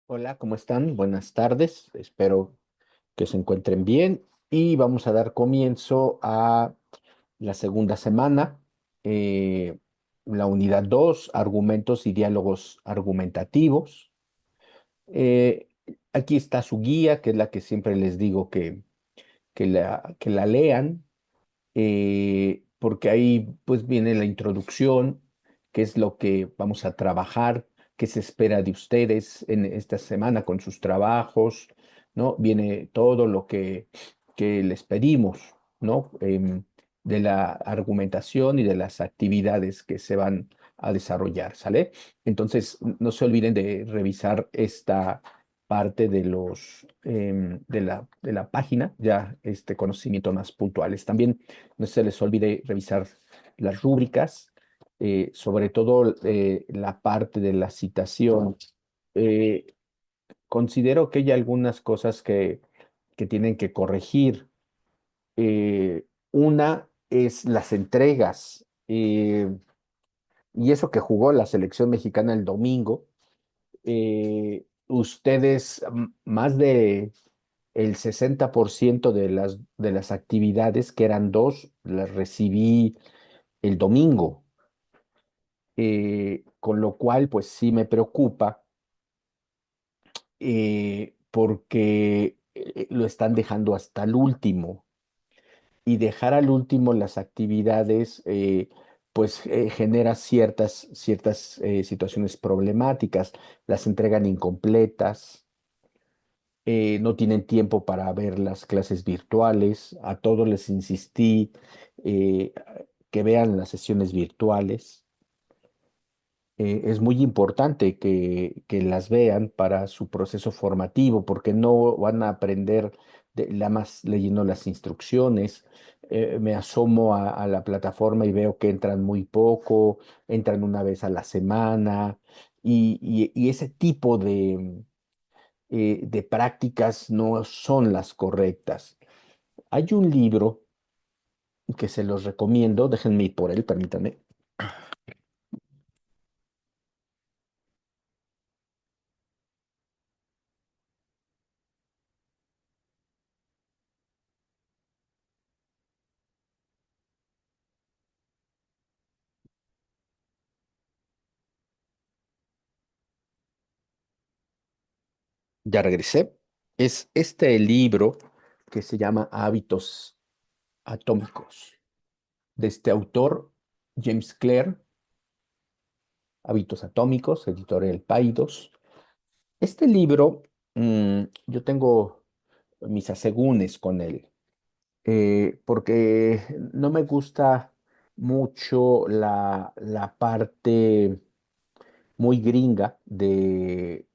Hola, ¿cómo están? Buenas tardes. Espero que se encuentren bien y vamos a dar comienzo a la segunda semana, eh, la unidad 2, argumentos y diálogos argumentativos. Eh, Aquí está su guía, que es la que siempre les digo que la lean, porque ahí pues viene la introducción, qué es lo que vamos a trabajar, qué se espera de ustedes en esta semana con sus trabajos, ¿no? Viene todo lo que les pedimos, ¿no? De la argumentación y de las actividades que se van a desarrollar, ¿sale? Entonces, no se olviden de revisar esta parte de la página, ya este conocimiento más puntuales. También no se les olvide revisar las rúbricas, sobre todo la parte de la citación. Eh, Considero que hay algunas cosas que tienen que corregir. Una es las entregas, y eso que jugó la selección mexicana el domingo. Ustedes, más de el 60% de las actividades, que eran dos, las recibí el domingo, con lo cual pues sí me preocupa, porque lo están dejando hasta el último, y dejar al último las actividades pues genera ciertas situaciones problemáticas, las entregan incompletas. No tienen tiempo para ver las clases virtuales. A todos les insistí eh, que vean las sesiones virtuales. Es muy importante que las vean para su proceso formativo, porque no van a aprender la más leyendo las instrucciones. Me asomo a la plataforma y veo que entran muy poco, entran una vez a la semana, y ese tipo de prácticas no son las correctas. Hay un libro que se los recomiendo, déjenme ir por él, permítanme. Ya regresé. Es este libro que se llama Hábitos Atómicos, de este autor, James Clear. Hábitos Atómicos, editorial Paidós. Este libro, yo tengo mis asegúnes con él, porque no me gusta mucho la parte muy gringa,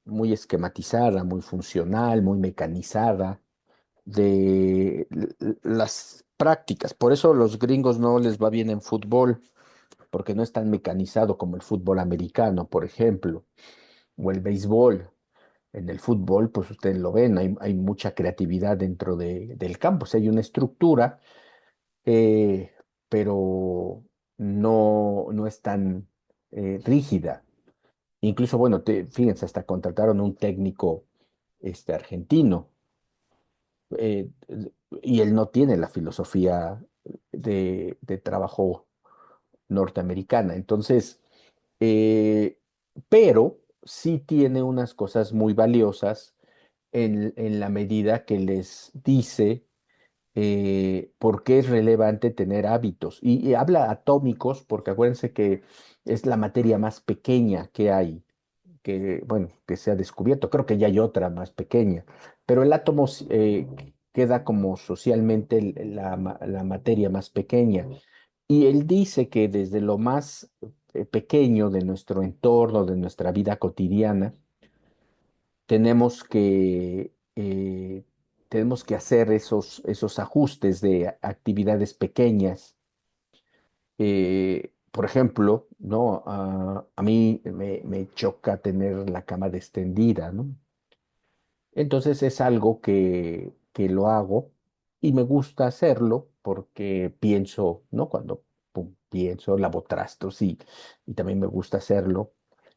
muy esquematizada, muy funcional, muy mecanizada, de las prácticas. Por eso los gringos no les va bien en fútbol, porque no es tan mecanizado como el fútbol americano, por ejemplo, o el béisbol. En el fútbol, pues ustedes lo ven, hay mucha creatividad dentro del campo, o sea, hay una estructura, eh, pero no es tan rígida. Incluso, bueno, fíjense, hasta contrataron un técnico argentino, y él no tiene la filosofía de trabajo norteamericana. Entonces, eh, pero sí tiene unas cosas muy valiosas en la medida que les dice por qué es relevante tener hábitos. Y habla atómicos porque acuérdense que es la materia más pequeña que hay, bueno, que se ha descubierto. Creo que ya hay otra más pequeña, pero el átomo queda como socialmente la materia más pequeña. Y él dice que desde lo más pequeño de nuestro entorno, de nuestra vida cotidiana, tenemos que hacer esos ajustes de actividades pequeñas. Por ejemplo, ¿no? A mí me choca tener la cama extendida, ¿no? Entonces es algo que lo hago y me gusta hacerlo porque pienso, ¿no? Cuando pienso, lavo trastos y también me gusta hacerlo.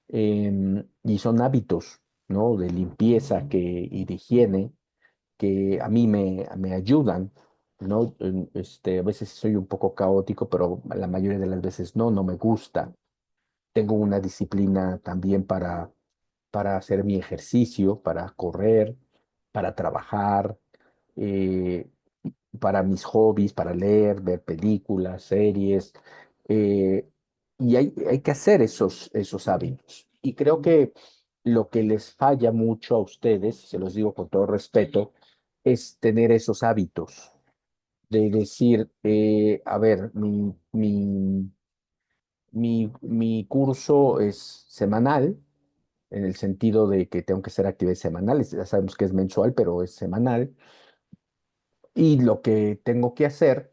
Y son hábitos. ¿no? De limpieza y de higiene que a mí me ayudan, ¿no? A veces soy un poco caótico, pero la mayoría de las veces no me gusta. Tengo una disciplina también para hacer mi ejercicio, para correr, para trabajar, eh, para mis hobbies, para leer, ver películas, series, eh, y hay que hacer esos hábitos. Y creo que lo que les falla mucho a ustedes, se los digo con todo respeto, es tener esos hábitos de decir, a ver, mi curso es semanal, en el sentido de que tengo que hacer actividades semanales, ya sabemos que es mensual, pero es semanal, y lo que tengo que hacer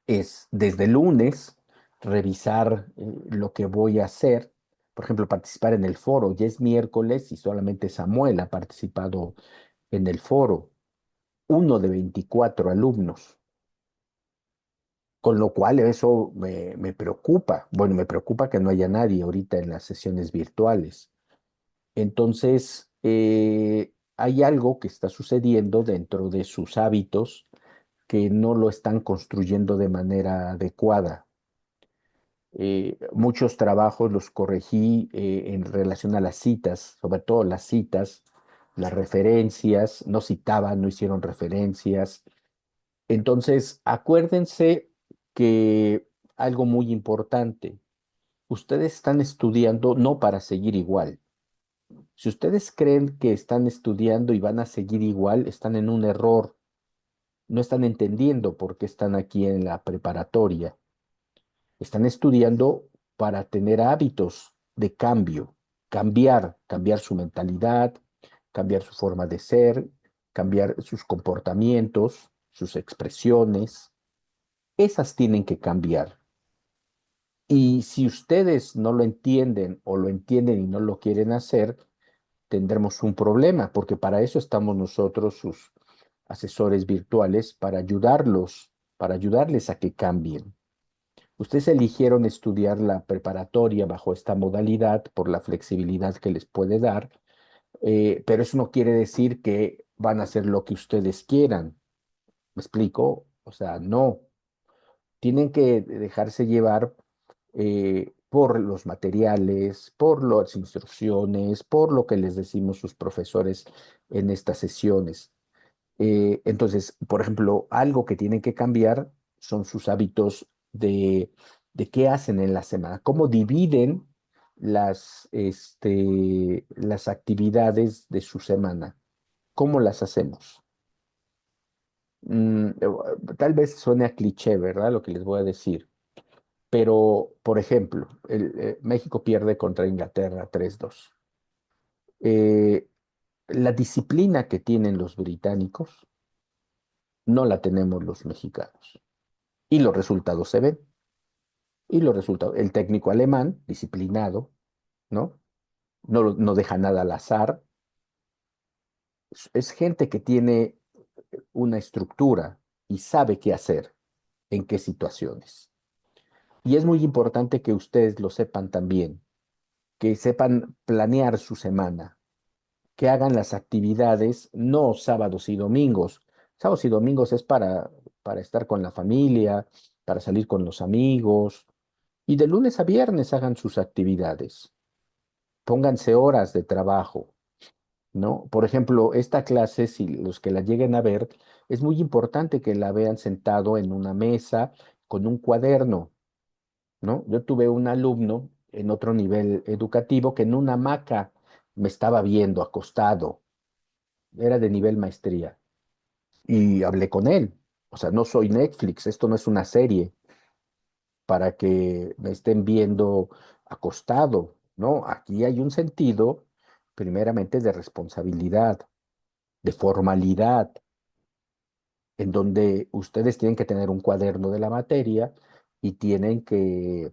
es desde el lunes revisar lo que voy a hacer, por ejemplo, participar en el foro. Ya es miércoles y solamente Samuel ha participado en el foro, uno de 24 alumnos, con lo cual eso me preocupa. Bueno, me preocupa que no haya nadie ahorita en las sesiones virtuales. Entonces, hay algo que está sucediendo dentro de sus hábitos que no lo están construyendo de manera adecuada. Muchos trabajos los corregí en relación a las citas, sobre todo las citas, las referencias, no citaban, no hicieron referencias. Entonces, acuérdense que algo muy importante, ustedes están estudiando no para seguir igual. Si ustedes creen que están estudiando y van a seguir igual, están en un error, no están entendiendo por qué están aquí en la preparatoria. Están estudiando para tener hábitos de cambio, cambiar su mentalidad, cambiar su forma de ser, cambiar sus comportamientos, sus expresiones. Esas tienen que cambiar. Y si ustedes no lo entienden o lo entienden y no lo quieren hacer, tendremos un problema, porque para eso estamos nosotros, sus asesores virtuales, para ayudarles a que cambien. Ustedes eligieron estudiar la preparatoria bajo esta modalidad por la flexibilidad que les puede dar, pero eso no quiere decir que van a hacer lo que ustedes quieran. ¿Me explico? O sea, no. Tienen que dejarse llevar por los materiales, por las instrucciones, por lo que les decimos sus profesores en estas sesiones. Entonces, por ejemplo, algo que tienen que cambiar son sus hábitos de qué hacen en la semana, cómo dividen las actividades de su semana, cómo las hacemos. Tal vez suene a cliché, ¿verdad? Lo que les voy a decir. Pero, por ejemplo, México pierde contra Inglaterra 3-2. Eh, la disciplina que tienen los británicos no la tenemos los mexicanos. Y los resultados se ven. Y los resultados, el técnico alemán, disciplinado, ¿no? No deja nada al azar. Es gente que tiene una estructura y sabe qué hacer, en qué situaciones. Y es muy importante que ustedes lo sepan también, que sepan planear su semana, que hagan las actividades no sábados y domingos. Sábados y domingos es para estar con la familia, para salir con los amigos. Y de lunes a viernes hagan sus actividades. Pónganse horas de trabajo, ¿no? Por ejemplo, esta clase, si los que la lleguen a ver, es muy importante que la vean sentado en una mesa con un cuaderno, ¿no? Yo tuve un alumno en otro nivel educativo que en una hamaca me estaba viendo acostado, era de nivel maestría, y hablé con él. O sea, no soy Netflix, esto no es una serie para que me estén viendo acostado, ¿no? Aquí hay un sentido, primeramente, de responsabilidad, de formalidad, en donde ustedes tienen que tener un cuaderno de la materia y tienen que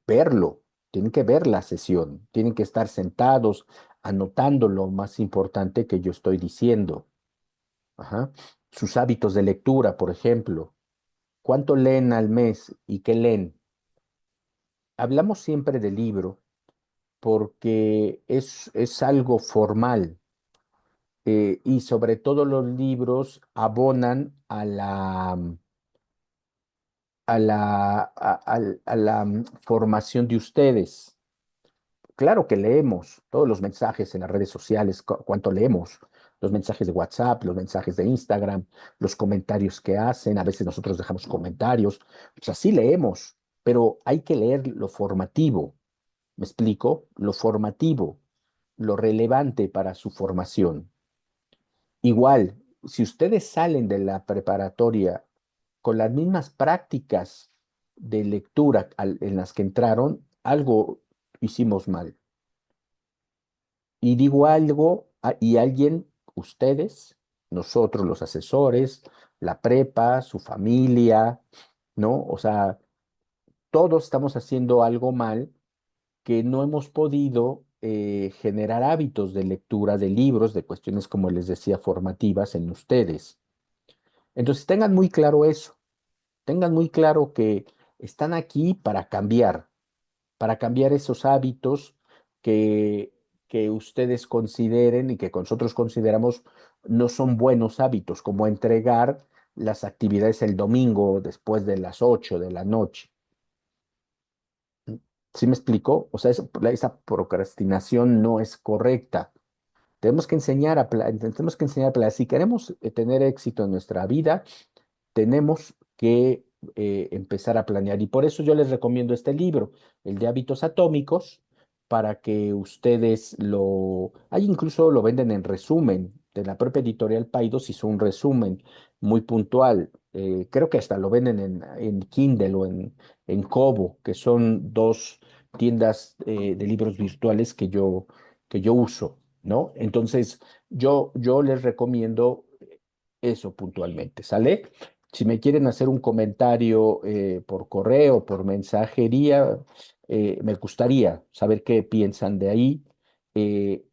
verlo, tienen que ver la sesión, tienen que estar sentados anotando lo más importante que yo estoy diciendo. Ajá. Sus hábitos de lectura, por ejemplo. ¿Cuánto leen al mes y qué leen? Hablamos siempre del libro, porque es algo formal, y sobre todo los libros abonan a la formación de ustedes. Claro que leemos todos los mensajes en las redes sociales, cuánto leemos, los mensajes de WhatsApp, los mensajes de Instagram, los comentarios que hacen, a veces nosotros dejamos comentarios, o sea, sí leemos, pero hay que leer lo formativo, ¿me explico? Lo formativo, lo relevante para su formación. Igual, si ustedes salen de la preparatoria con las mismas prácticas de lectura en las que entraron, algo hicimos mal. Y digo algo, y alguien, ustedes, nosotros los asesores, la prepa, su familia, ¿no? O sea, todos estamos haciendo algo mal que no hemos podido generar hábitos de lectura de libros, de cuestiones, como les decía, formativas en ustedes. Entonces, tengan muy claro eso, tengan muy claro que están aquí para cambiar esos hábitos que, que ustedes consideren y que nosotros consideramos no son buenos hábitos, como entregar las actividades el domingo después de las 8 de la noche. ¿Sí me explico? O sea, esa procrastinación no es correcta. Tenemos que enseñar a planear. Si queremos tener éxito en nuestra vida, tenemos que empezar a planear. Y por eso yo les recomiendo este libro, el de hábitos atómicos, para que ustedes Hay incluso lo venden en resumen, de la propia editorial Paidós hizo un resumen muy puntual. Creo que hasta lo venden en Kindle o en Kobo, que son dos tiendas de libros virtuales que yo uso, ¿no? Entonces, yo les recomiendo eso puntualmente, ¿sale? Si me quieren hacer un comentario por correo, por mensajería, me gustaría saber qué piensan de ahí,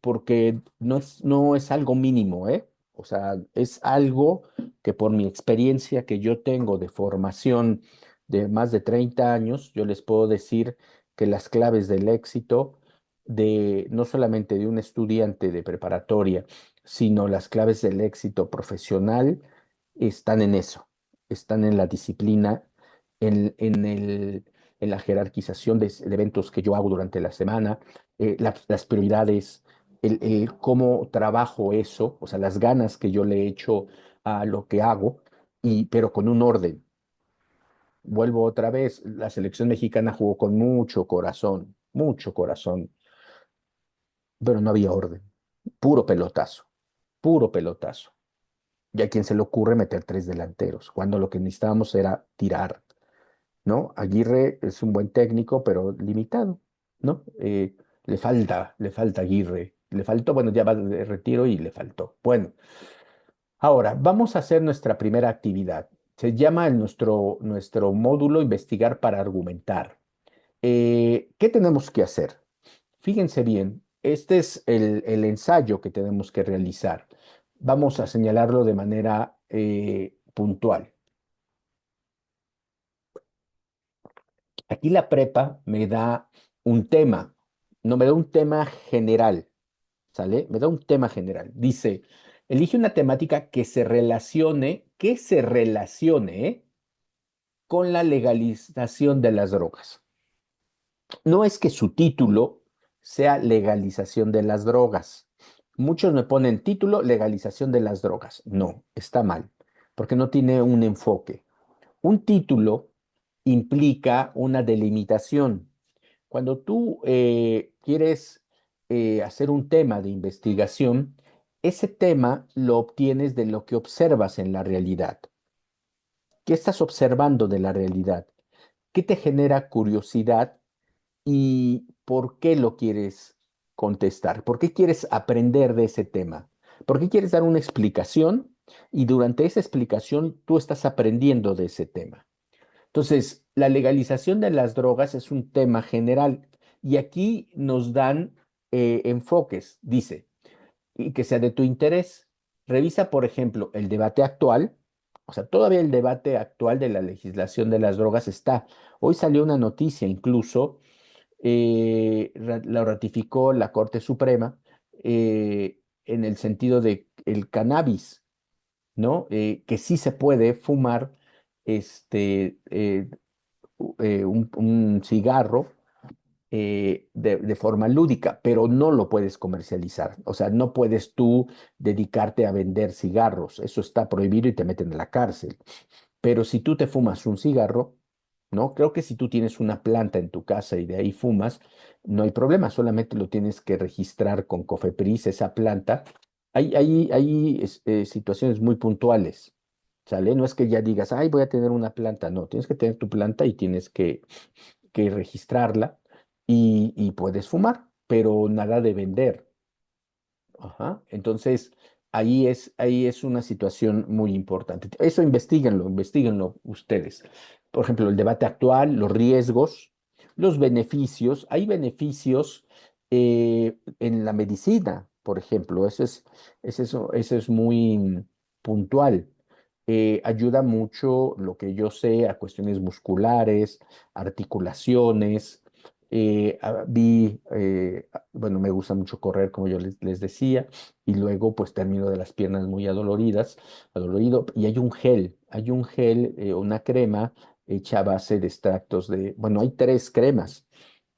porque no es algo mínimo, ¿eh? O sea, es algo que por mi experiencia que yo tengo de formación de más de 30 años, yo les puedo decir que las claves del éxito no solamente de un estudiante de preparatoria, sino las claves del éxito profesional están en eso, están en la disciplina, en la jerarquización de eventos que yo hago durante la semana, las prioridades, el cómo trabajo eso, o sea, las ganas que yo le echo a lo que hago, pero con un orden. Vuelvo otra vez, la selección mexicana jugó con mucho corazón, pero no había orden, puro pelotazo, puro pelotazo. Y a quien se le ocurre meter tres delanteros, cuando lo que necesitábamos era tirar, ¿no? Aguirre es un buen técnico, pero limitado, ¿no? Le falta Aguirre, le faltó, bueno, ya va de retiro y le faltó. Bueno, ahora vamos a hacer nuestra primera actividad. Se llama nuestro módulo Investigar para argumentar. ¿Qué tenemos que hacer? Fíjense bien, este es el ensayo que tenemos que realizar. Vamos a señalarlo de manera puntual. Aquí la prepa me da un tema, no me da un tema general, ¿sale? Me da un tema general. Dice, elige una temática que se relacione, con la legalización de las drogas. No es que su título sea legalización de las drogas. Muchos me ponen título legalización de las drogas. No, está mal, porque no tiene un enfoque. Un título implica una delimitación. Cuando tú quieres hacer un tema de investigación, ese tema lo obtienes de lo que observas en la realidad. ¿Qué estás observando de la realidad? ¿Qué te genera curiosidad y por qué lo quieres contestar? ¿Por qué quieres aprender de ese tema? ¿Por qué quieres dar una explicación? Y durante esa explicación tú estás aprendiendo de ese tema. Entonces, la legalización de las drogas es un tema general y aquí nos dan enfoques. Dice, y que sea de tu interés. Revisa, por ejemplo, el debate actual. O sea, todavía el debate actual de la legislación de las drogas está. Hoy salió una noticia incluso, la ratificó la Corte Suprema en el sentido de el cannabis, ¿no? Que sí se puede fumar este, un cigarro de forma lúdica, pero no lo puedes comercializar. O sea, no puedes tú dedicarte a vender cigarros. Eso está prohibido y te meten a la cárcel. Pero si tú te fumas un cigarro, ¿no? Creo que si tú tienes una planta en tu casa y de ahí fumas, no hay problema, solamente lo tienes que registrar con Cofepris, esa planta. Hay situaciones muy puntuales, ¿sale? No es que ya digas, ay, voy a tener una planta, no, tienes que tener tu planta y tienes que registrarla y puedes fumar, pero nada de vender. Ajá. Entonces, ahí es una situación muy importante. Eso investíguenlo ustedes. Por ejemplo, el debate actual, los riesgos, los beneficios. Hay beneficios en la medicina, por ejemplo. Eso es muy puntual. Ayuda mucho, lo que yo sé, a cuestiones musculares, articulaciones. Bueno, me gusta mucho correr, como yo les decía, y luego pues termino de las piernas muy adolorido, y hay un gel, una crema hecha a base de extractos bueno, hay tres cremas,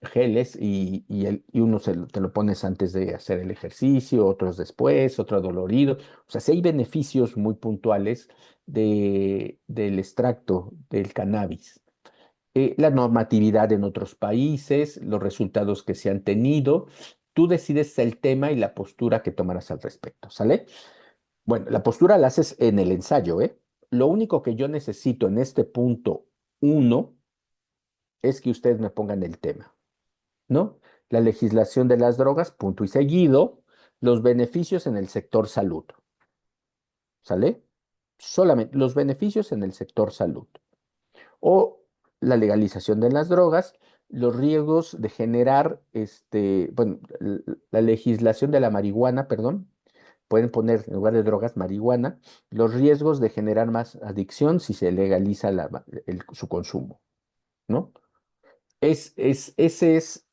geles, y uno te lo pones antes de hacer el ejercicio, otros después, otro adolorido. O sea, sí hay beneficios muy puntuales del extracto del cannabis. La normatividad en otros países, los resultados que se han tenido. Tú decides el tema y la postura que tomarás al respecto, ¿sale? Bueno, la postura la haces en el ensayo, ¿eh? Lo único que yo necesito en este punto uno es que ustedes me pongan el tema, ¿no? La legislación de las drogas, punto y seguido, los beneficios en el sector salud, ¿sale? Solamente los beneficios en el sector salud. O la legalización de las drogas, los riesgos de generar, bueno, la legislación de la marihuana, perdón, pueden poner en lugar de drogas marihuana, los riesgos de generar más adicción si se legaliza su consumo, ¿no? Ese es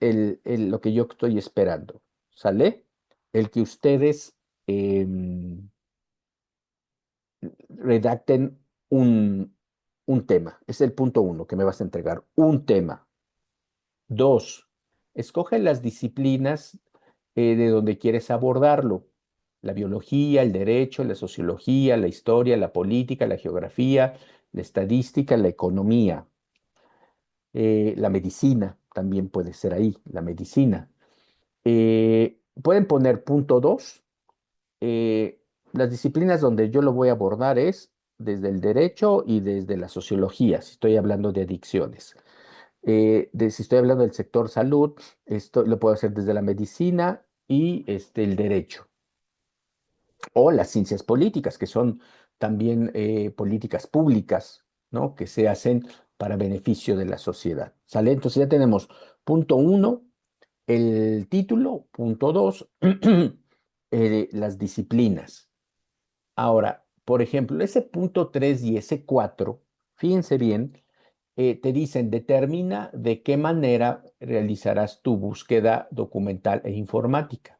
lo que yo estoy esperando, ¿sale? El que ustedes em, redacten un tema. Es el punto uno que me vas a entregar, un tema. Dos, escoge las disciplinas de donde quieres abordarlo. La biología, el derecho, la sociología, la historia, la política, la geografía, la estadística, la economía. La medicina también puede ser ahí, la medicina. Pueden poner punto dos. Las disciplinas donde yo lo voy a abordar es desde el derecho y desde la sociología, si estoy hablando de adicciones. Si estoy hablando del sector salud, esto lo puedo hacer desde la medicina y el derecho. O las ciencias políticas, que son también políticas públicas, ¿no? Que se hacen para beneficio de la sociedad. ¿Sale? Entonces ya tenemos punto uno, el título, punto dos, las disciplinas. Ahora, por ejemplo, ese punto 3 y ese 4, fíjense bien, te dicen, determina de qué manera realizarás tu búsqueda documental e informática.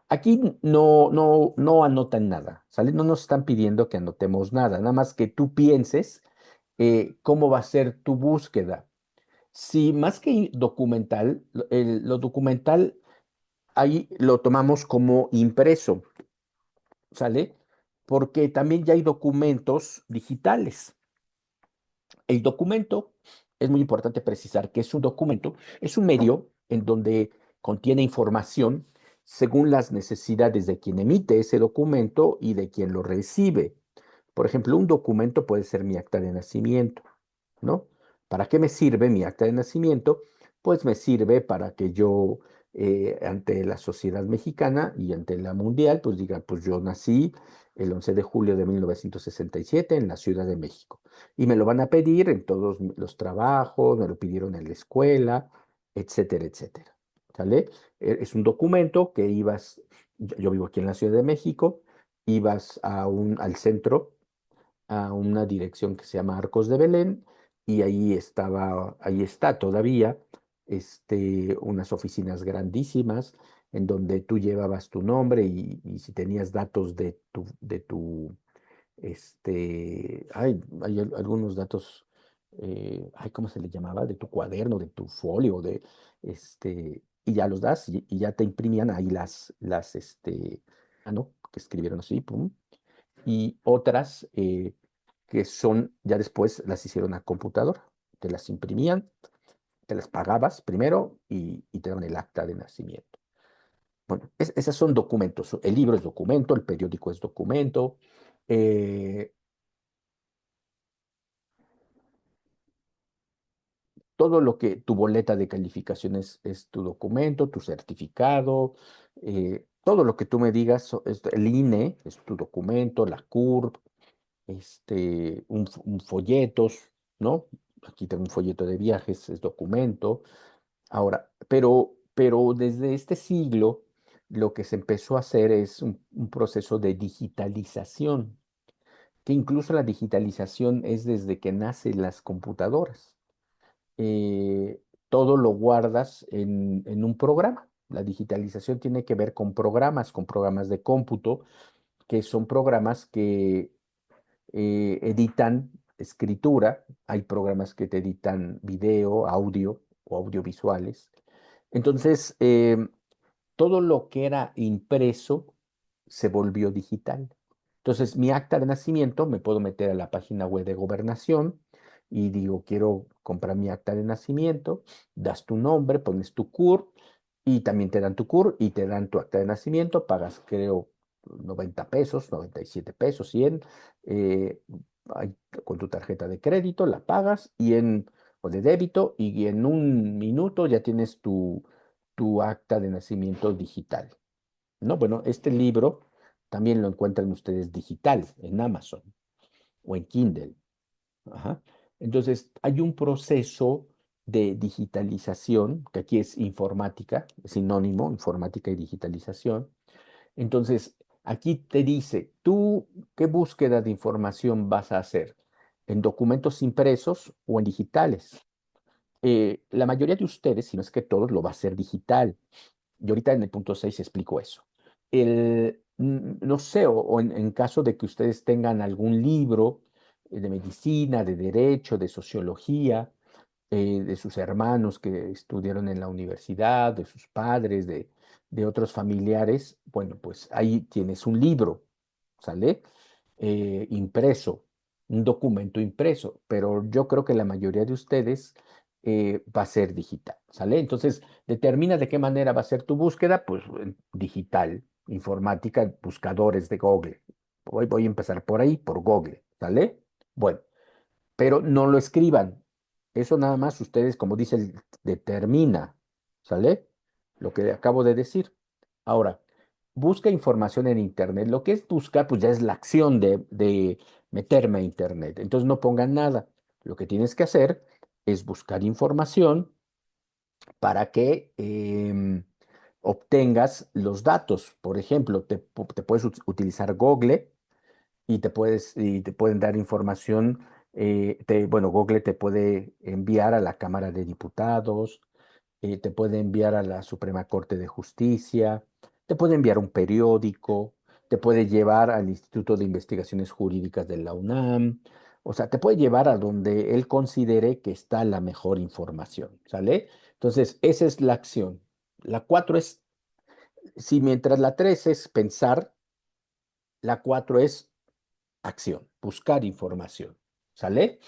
Aquí no anotan nada, ¿sale? No nos están pidiendo que anotemos nada, nada más que tú pienses cómo va a ser tu búsqueda. Si más que documental, lo documental ahí lo tomamos como impreso, ¿sale? Porque también ya hay documentos digitales. El documento, es muy importante precisar que es un documento, es un medio en donde contiene información según las necesidades de quien emite ese documento y de quien lo recibe. Por ejemplo, un documento puede ser mi acta de nacimiento, ¿no? ¿Para qué me sirve mi acta de nacimiento? Pues me sirve para que yo, ante la sociedad mexicana y ante la mundial, pues diga, pues yo nací el 11 de julio de 1967 en la Ciudad de México. Y me lo van a pedir en todos los trabajos, me lo pidieron en la escuela, etcétera, etcétera. ¿Sale? Es un documento que yo vivo aquí en la Ciudad de México, ibas al centro, a una dirección que se llama Arcos de Belén, y ahí está todavía unas oficinas grandísimas en donde tú llevabas tu nombre y si tenías datos hay algunos datos, ¿cómo se le llamaba? De tu cuaderno, de tu folio, y ya los das y ya te imprimían ahí ¿no? Que escribieron así, pum. Y otras que son, ya después las hicieron a computadora, te las imprimían, te las pagabas primero y te daban el acta de nacimiento. Bueno, esas son documentos. El libro es documento, el periódico es documento. eh, Todo lo que tu boleta de calificaciones es tu documento, tu certificado, todo lo que tú me digas, el INE es tu documento, la CURP, un folletos, ¿no? Aquí tengo un folleto de viajes, es documento. Ahora, pero desde este siglo, lo que se empezó a hacer es un proceso de digitalización, que incluso la digitalización es desde que nacen las computadoras. Todo lo guardas en un programa. La digitalización tiene que ver con programas de cómputo, que son programas que editan escritura. Hay programas que te editan video, audio o audiovisuales. Entonces, todo lo que era impreso se volvió digital. Entonces, mi acta de nacimiento, me puedo meter a la página web de Gobernación y digo, quiero comprar mi acta de nacimiento, das tu nombre, pones tu CUR y también te dan tu CUR y te dan tu acta de nacimiento, pagas, creo, 90 pesos, 97 pesos, 100, eh, con tu tarjeta de crédito, la pagas o de débito y en un minuto ya tienes tu acta de nacimiento digital, ¿no? Bueno, este libro también lo encuentran ustedes digital en Amazon o en Kindle. Ajá. Entonces, hay un proceso de digitalización, que aquí es informática, es sinónimo, informática y digitalización. Entonces, aquí te dice, ¿tú qué búsqueda de información vas a hacer? ¿En documentos impresos o en digitales? La mayoría de ustedes, si no es que todos, lo va a hacer digital. Y ahorita en el punto 6 explico eso. No sé, o en caso de que ustedes tengan algún libro de medicina, de derecho, de sociología, de sus hermanos que estudiaron en la universidad, de sus padres, de otros familiares, bueno, pues ahí tienes un libro, ¿sale? Impreso, un documento impreso, pero yo creo que la mayoría de ustedes va a ser digital, ¿sale? Entonces, determina de qué manera va a ser tu búsqueda, pues digital, informática, buscadores de Google. Voy a empezar por ahí, por Google, ¿sale? Bueno, pero no lo escriban. Eso nada más ustedes, como dice, determina, ¿sale? Lo que acabo de decir. Ahora, busca información en Internet. Lo que es buscar, pues ya es la acción de meterme a Internet. Entonces no pongan nada. Lo que tienes que hacer es buscar información para que obtengas los datos. Por ejemplo, te puedes utilizar Google y te pueden dar información. Bueno, Google te puede enviar a la Cámara de Diputados, te puede enviar a la Suprema Corte de Justicia, te puede enviar un periódico, te puede llevar al Instituto de Investigaciones Jurídicas de la UNAM, o sea, te puede llevar a donde él considere que está la mejor información, ¿sale? Entonces, esa es la acción. La 4 es, si mientras la 3 es pensar, la 4 es acción, buscar información, ¿sale?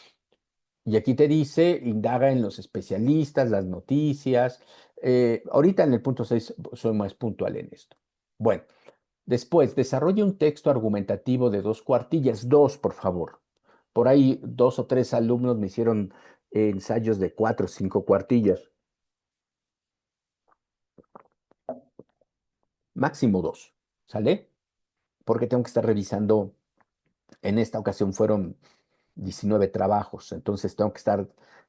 Y aquí te dice, indaga en los especialistas, las noticias. Ahorita en el punto 6 soy más puntual en esto. Bueno, después, desarrolla un texto argumentativo de 2 cuartillas, dos, por favor. Por ahí 2 o 3 alumnos me hicieron ensayos de 4 o 5 cuartillas, máximo dos, ¿sale? Porque tengo que estar revisando. En esta ocasión fueron 19 trabajos, entonces tengo que estar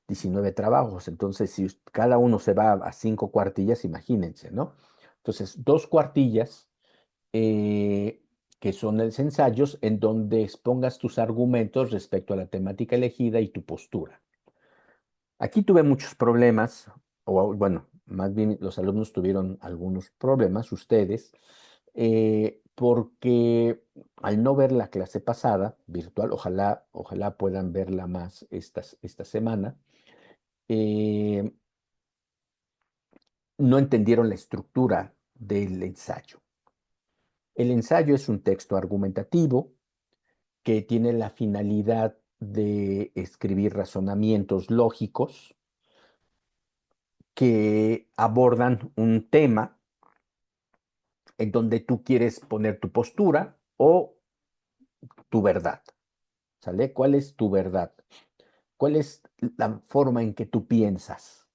19 trabajos. Entonces, si cada uno se va a 5 cuartillas, imagínense, ¿no? Entonces, 2 cuartillas, eh, que son los ensayos en donde expongas tus argumentos respecto a la temática elegida y tu postura. Aquí tuve muchos problemas bueno, más bien los alumnos tuvieron algunos problemas, ustedes, porque al no ver la clase pasada, virtual, ojalá puedan verla más esta semana, eh, no entendieron la estructura del ensayo. El ensayo es un texto argumentativo que tiene la finalidad de escribir razonamientos lógicos que abordan un tema en donde tú quieres poner tu postura o tu verdad, ¿sale? ¿Cuál es tu verdad? ¿Cuál es la forma en que tú piensas?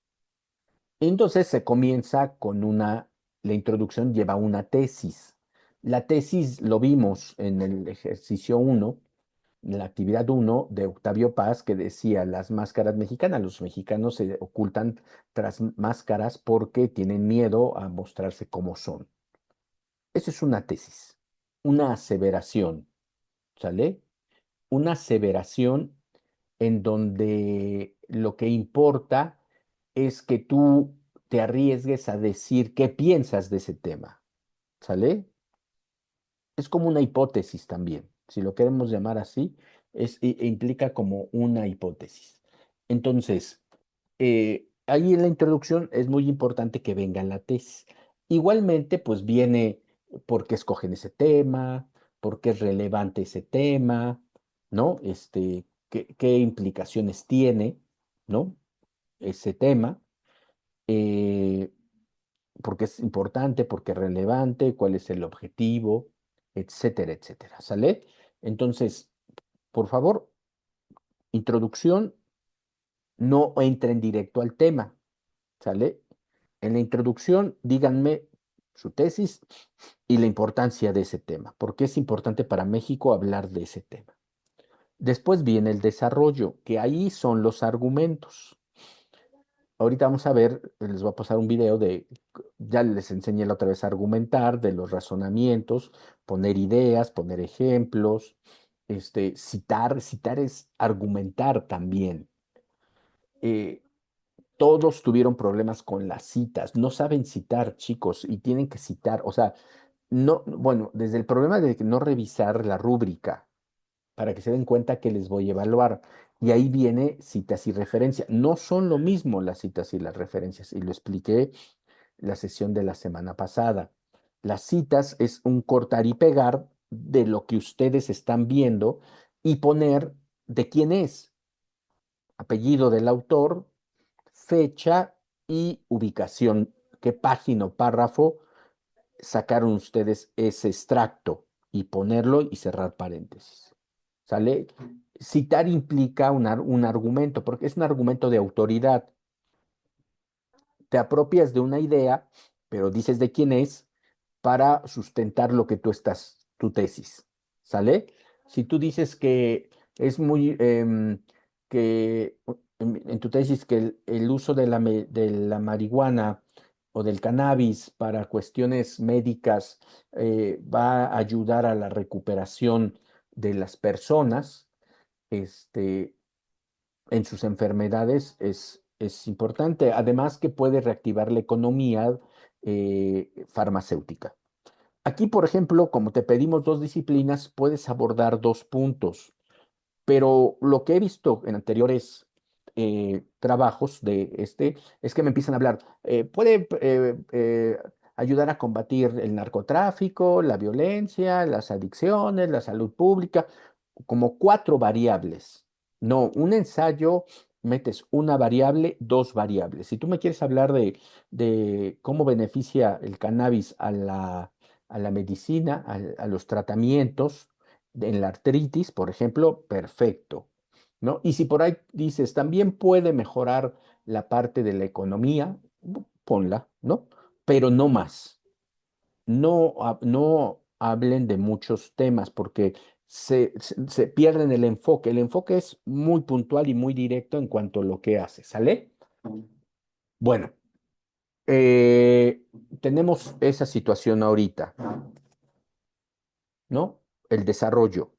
Entonces se comienza con la introducción lleva una tesis. La tesis lo vimos en el ejercicio uno, en la actividad uno de Octavio Paz, que decía las máscaras mexicanas. Los mexicanos se ocultan tras máscaras porque tienen miedo a mostrarse como son. Eso es una tesis, una aseveración, ¿sale? Una aseveración en donde lo que importa es que tú te arriesgues a decir qué piensas de ese tema, ¿sale? Es como una hipótesis también, si lo queremos llamar así, implica como una hipótesis. Entonces, ahí en la introducción es muy importante que venga la tesis. Igualmente, pues viene por qué escogen ese tema, por qué es relevante ese tema, ¿no? Qué implicaciones tiene, ¿no? Ese tema. eh, Porque es importante, porque es relevante, cuál es el objetivo, etcétera, etcétera. ¿Sale? Entonces, por favor, introducción, no entren directo al tema. ¿Sale? En la introducción, díganme su tesis y la importancia de ese tema. ¿Por qué es importante para México hablar de ese tema? Después viene el desarrollo, que ahí son los argumentos. Ahorita vamos a ver, les voy a pasar un video ya les enseñé la otra vez a argumentar, de los razonamientos, poner ideas, poner ejemplos, citar es argumentar también. Eh, Todos tuvieron problemas con las citas, no saben citar, chicos, y tienen que citar, o sea, no, bueno, desde el problema de no revisar la rúbrica, para que se den cuenta que les voy a evaluar. Y ahí viene citas y referencias. No son lo mismo las citas y las referencias, y lo expliqué la sesión de la semana pasada. Las citas es un cortar y pegar de lo que ustedes están viendo y poner de quién es, apellido del autor, fecha y ubicación, qué página o párrafo sacaron ustedes ese extracto y ponerlo y cerrar paréntesis. ¿Sale? Citar implica un argumento, porque es un argumento de autoridad. Te apropias de una idea, pero dices de quién es para sustentar lo que tu tesis. ¿Sale? Si tú dices que es que en tu tesis que el uso de la marihuana o del cannabis para cuestiones médicas va a ayudar a la recuperación de las personas, este, en sus enfermedades es importante. Además que puede reactivar la economía farmacéutica. Aquí, por ejemplo, como te pedimos dos disciplinas, puedes abordar dos puntos, pero lo que he visto en anteriores trabajos de es que me empiezan a hablar, puede ayudar a combatir el narcotráfico, la violencia, las adicciones, la salud pública, como cuatro variables. No, un ensayo metes una variable, dos variables. Si tú me quieres hablar de cómo beneficia el cannabis a la medicina, a los tratamientos, en la artritis, por ejemplo, perfecto, ¿no? Y si por ahí dices, también puede mejorar la parte de la economía, ponla, ¿no? Pero no más. No hablen de muchos temas porque se pierden el enfoque. El enfoque es muy puntual y muy directo en cuanto a lo que hace, ¿sale? Bueno, eh, tenemos esa situación ahorita, ¿no? El desarrollo.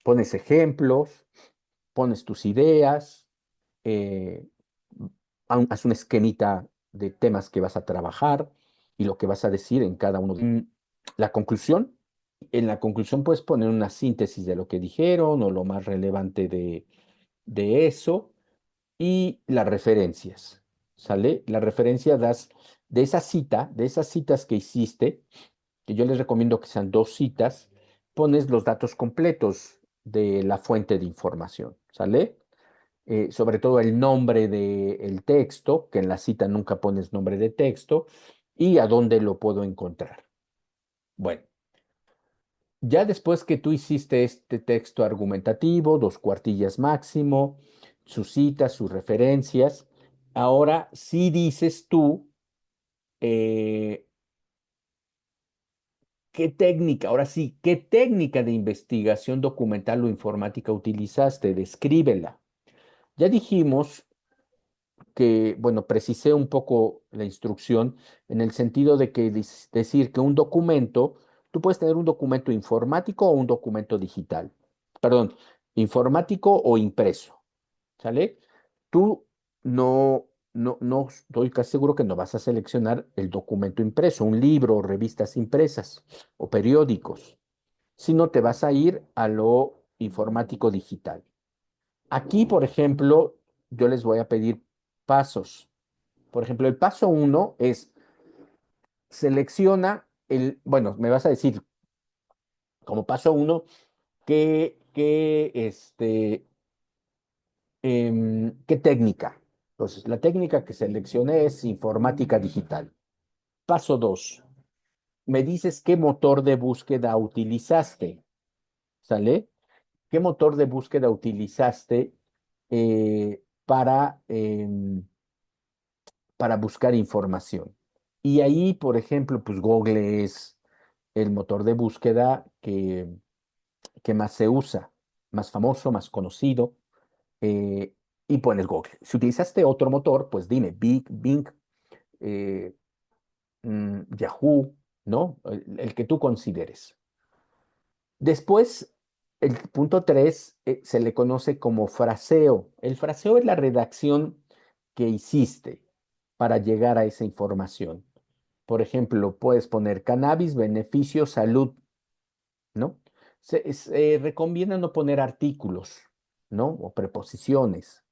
Pones ejemplos, pones tus ideas, eh, haz un esquemita de temas que vas a trabajar y lo que vas a decir en cada uno. La conclusión, en la conclusión puedes poner una síntesis de lo que dijeron o lo más relevante de eso y las referencias, ¿sale? La referencia das de esa cita, de esas citas que hiciste, que yo les recomiendo que sean 2 citas, pones los datos completos de la fuente de información, ¿sale? Sobre todo el nombre del texto, que en la cita nunca pones nombre de texto, y a dónde lo puedo encontrar. Bueno, ya después que tú hiciste este texto argumentativo, 2 cuartillas máximo, sus citas, sus referencias, ahora sí dices tú eh, qué técnica, ahora sí, qué técnica de investigación documental o informática utilizaste, descríbela. Ya dijimos que, bueno, precisé un poco la instrucción en el sentido de que decir que un documento, tú puedes tener un documento informático o un documento digital, perdón, informático o impreso, ¿sale? Tú no estoy casi seguro que no vas a seleccionar el documento impreso, un libro o revistas impresas o periódicos, sino te vas a ir a lo informático digital. Aquí, por ejemplo, yo les voy a pedir pasos. Por ejemplo, el paso 1 es selecciona bueno, me vas a decir como paso 1 qué técnica. Entonces, la técnica que seleccioné es informática digital. Paso 2, me dices qué motor de búsqueda utilizaste, ¿sale? ¿Qué motor de búsqueda utilizaste para buscar información? Y ahí, por ejemplo, pues Google es el motor de búsqueda que más se usa, más famoso, más conocido, eh, y pones Google. Si utilizaste otro motor, pues dime, Bing, eh, Yahoo, ¿no? El que tú consideres. Después, el punto 3 se le conoce como fraseo. El fraseo es la redacción que hiciste para llegar a esa información. Por ejemplo, puedes poner cannabis, beneficio, salud, ¿no? Se recomienda no poner artículos, ¿no? O preposiciones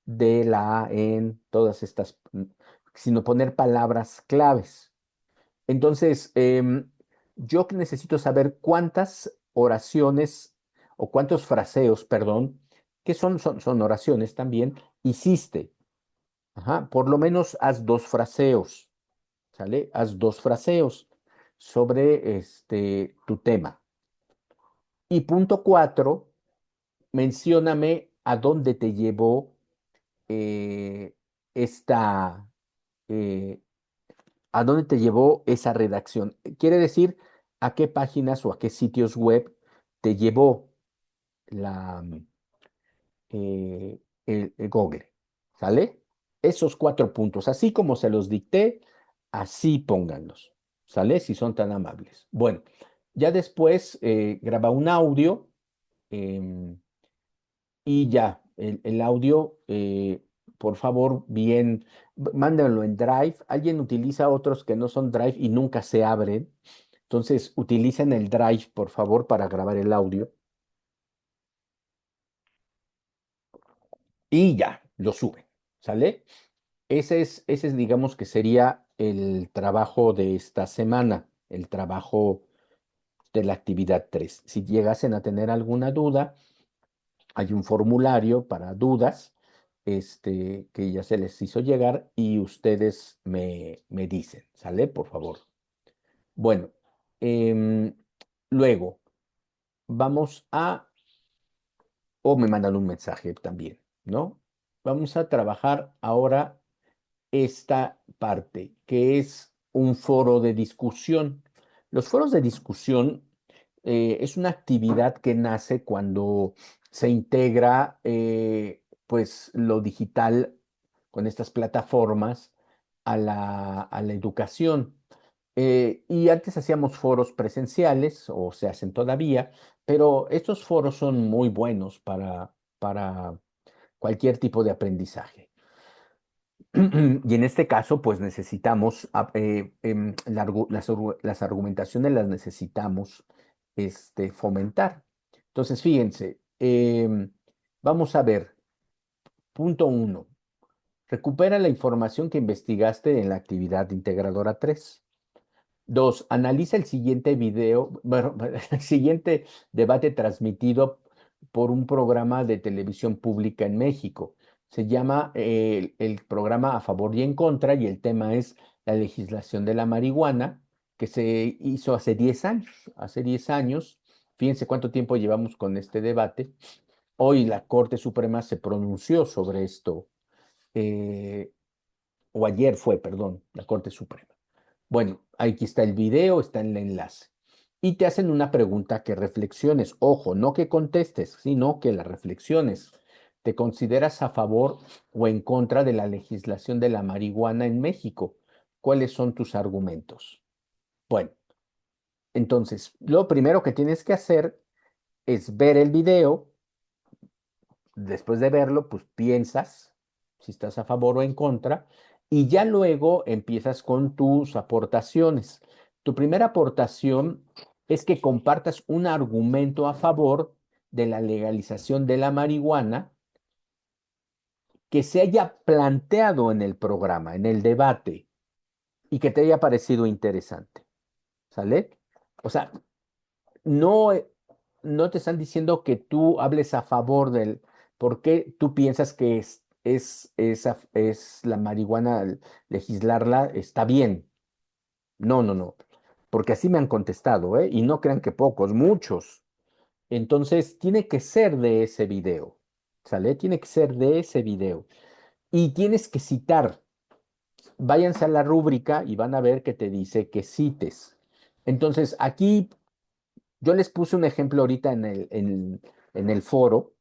de la, en, todas estas, sino poner palabras claves. Entonces, yo necesito saber cuántas oraciones o cuántos fraseos, perdón, que son oraciones también, hiciste. Ajá, por lo menos haz 2 fraseos, ¿sale? Haz 2 fraseos sobre tu tema. Y punto 4, mencióname a dónde te llevó eh, esta, eh, a dónde te llevó esa redacción. Quiere decir a qué páginas o a qué sitios web te llevó la, el Google. ¿Sale? Esos 4 puntos, así como se los dicté, así pónganlos. ¿Sale? Si son tan amables. Bueno, ya después graba un audio. em, Y ya, el audio, por favor, bien, mándenlo en Drive. Alguien utiliza otros que no son Drive y nunca se abren. Entonces, utilicen el Drive, por favor, para grabar el audio. Y ya, lo suben. ¿Sale? Ese es, digamos, que sería el trabajo de esta semana, el trabajo de la actividad 3. Si llegasen a tener alguna duda, hay un formulario para dudas, que ya se les hizo llegar y ustedes me dicen, ¿sale? Por favor. Bueno, em, luego vamos o me mandan un mensaje también, ¿no? Vamos a trabajar ahora esta parte, que es un foro de discusión. Los foros de discusión es una actividad que nace cuando se integra pues lo digital con estas plataformas a la educación. Y antes hacíamos foros presenciales, o se hacen todavía, pero estos foros son muy buenos para cualquier tipo de aprendizaje. Y en este caso, pues necesitamos, las argumentaciones las necesitamos fomentar. Entonces, fíjense, vamos a ver, punto uno, recupera la información que investigaste en la actividad integradora 3. Dos, analiza el siguiente video, bueno, el siguiente debate transmitido por un programa de televisión pública en México. Se llama el programa A Favor y en Contra y el tema es la legislación de la marihuana que se hizo hace 10 años. Hace 10 años, fíjense cuánto tiempo llevamos con este debate. Hoy la Corte Suprema se pronunció sobre esto, eh, o ayer fue, perdón, la Corte Suprema. Bueno, aquí está el video, está en el enlace. Y te hacen una pregunta que reflexiones. Ojo, no que contestes, sino que la reflexiones. ¿Te consideras a favor o en contra de la legislación de la marihuana en México? ¿Cuáles son tus argumentos? Bueno, entonces, lo primero que tienes que hacer es ver el video. Después de verlo, pues piensas si estás a favor o en contra y ya luego empiezas con tus aportaciones. Tu primera aportación es que compartas un argumento a favor de la legalización de la marihuana que se haya planteado en el programa, en el debate y que te haya parecido interesante. ¿Sale? O sea, no, no te están diciendo que tú hables a favor del, ¿por qué tú piensas que es la marihuana, legislarla está bien? No, no, no, porque así me han contestado, ¿eh? Y no crean que pocos, muchos. Entonces, tiene que ser de ese video, ¿sale? Tiene que ser de ese video. Y tienes que citar. Váyanse a la rúbrica y van a ver que te dice que cites. Entonces, aquí yo les puse un ejemplo ahorita en el foro,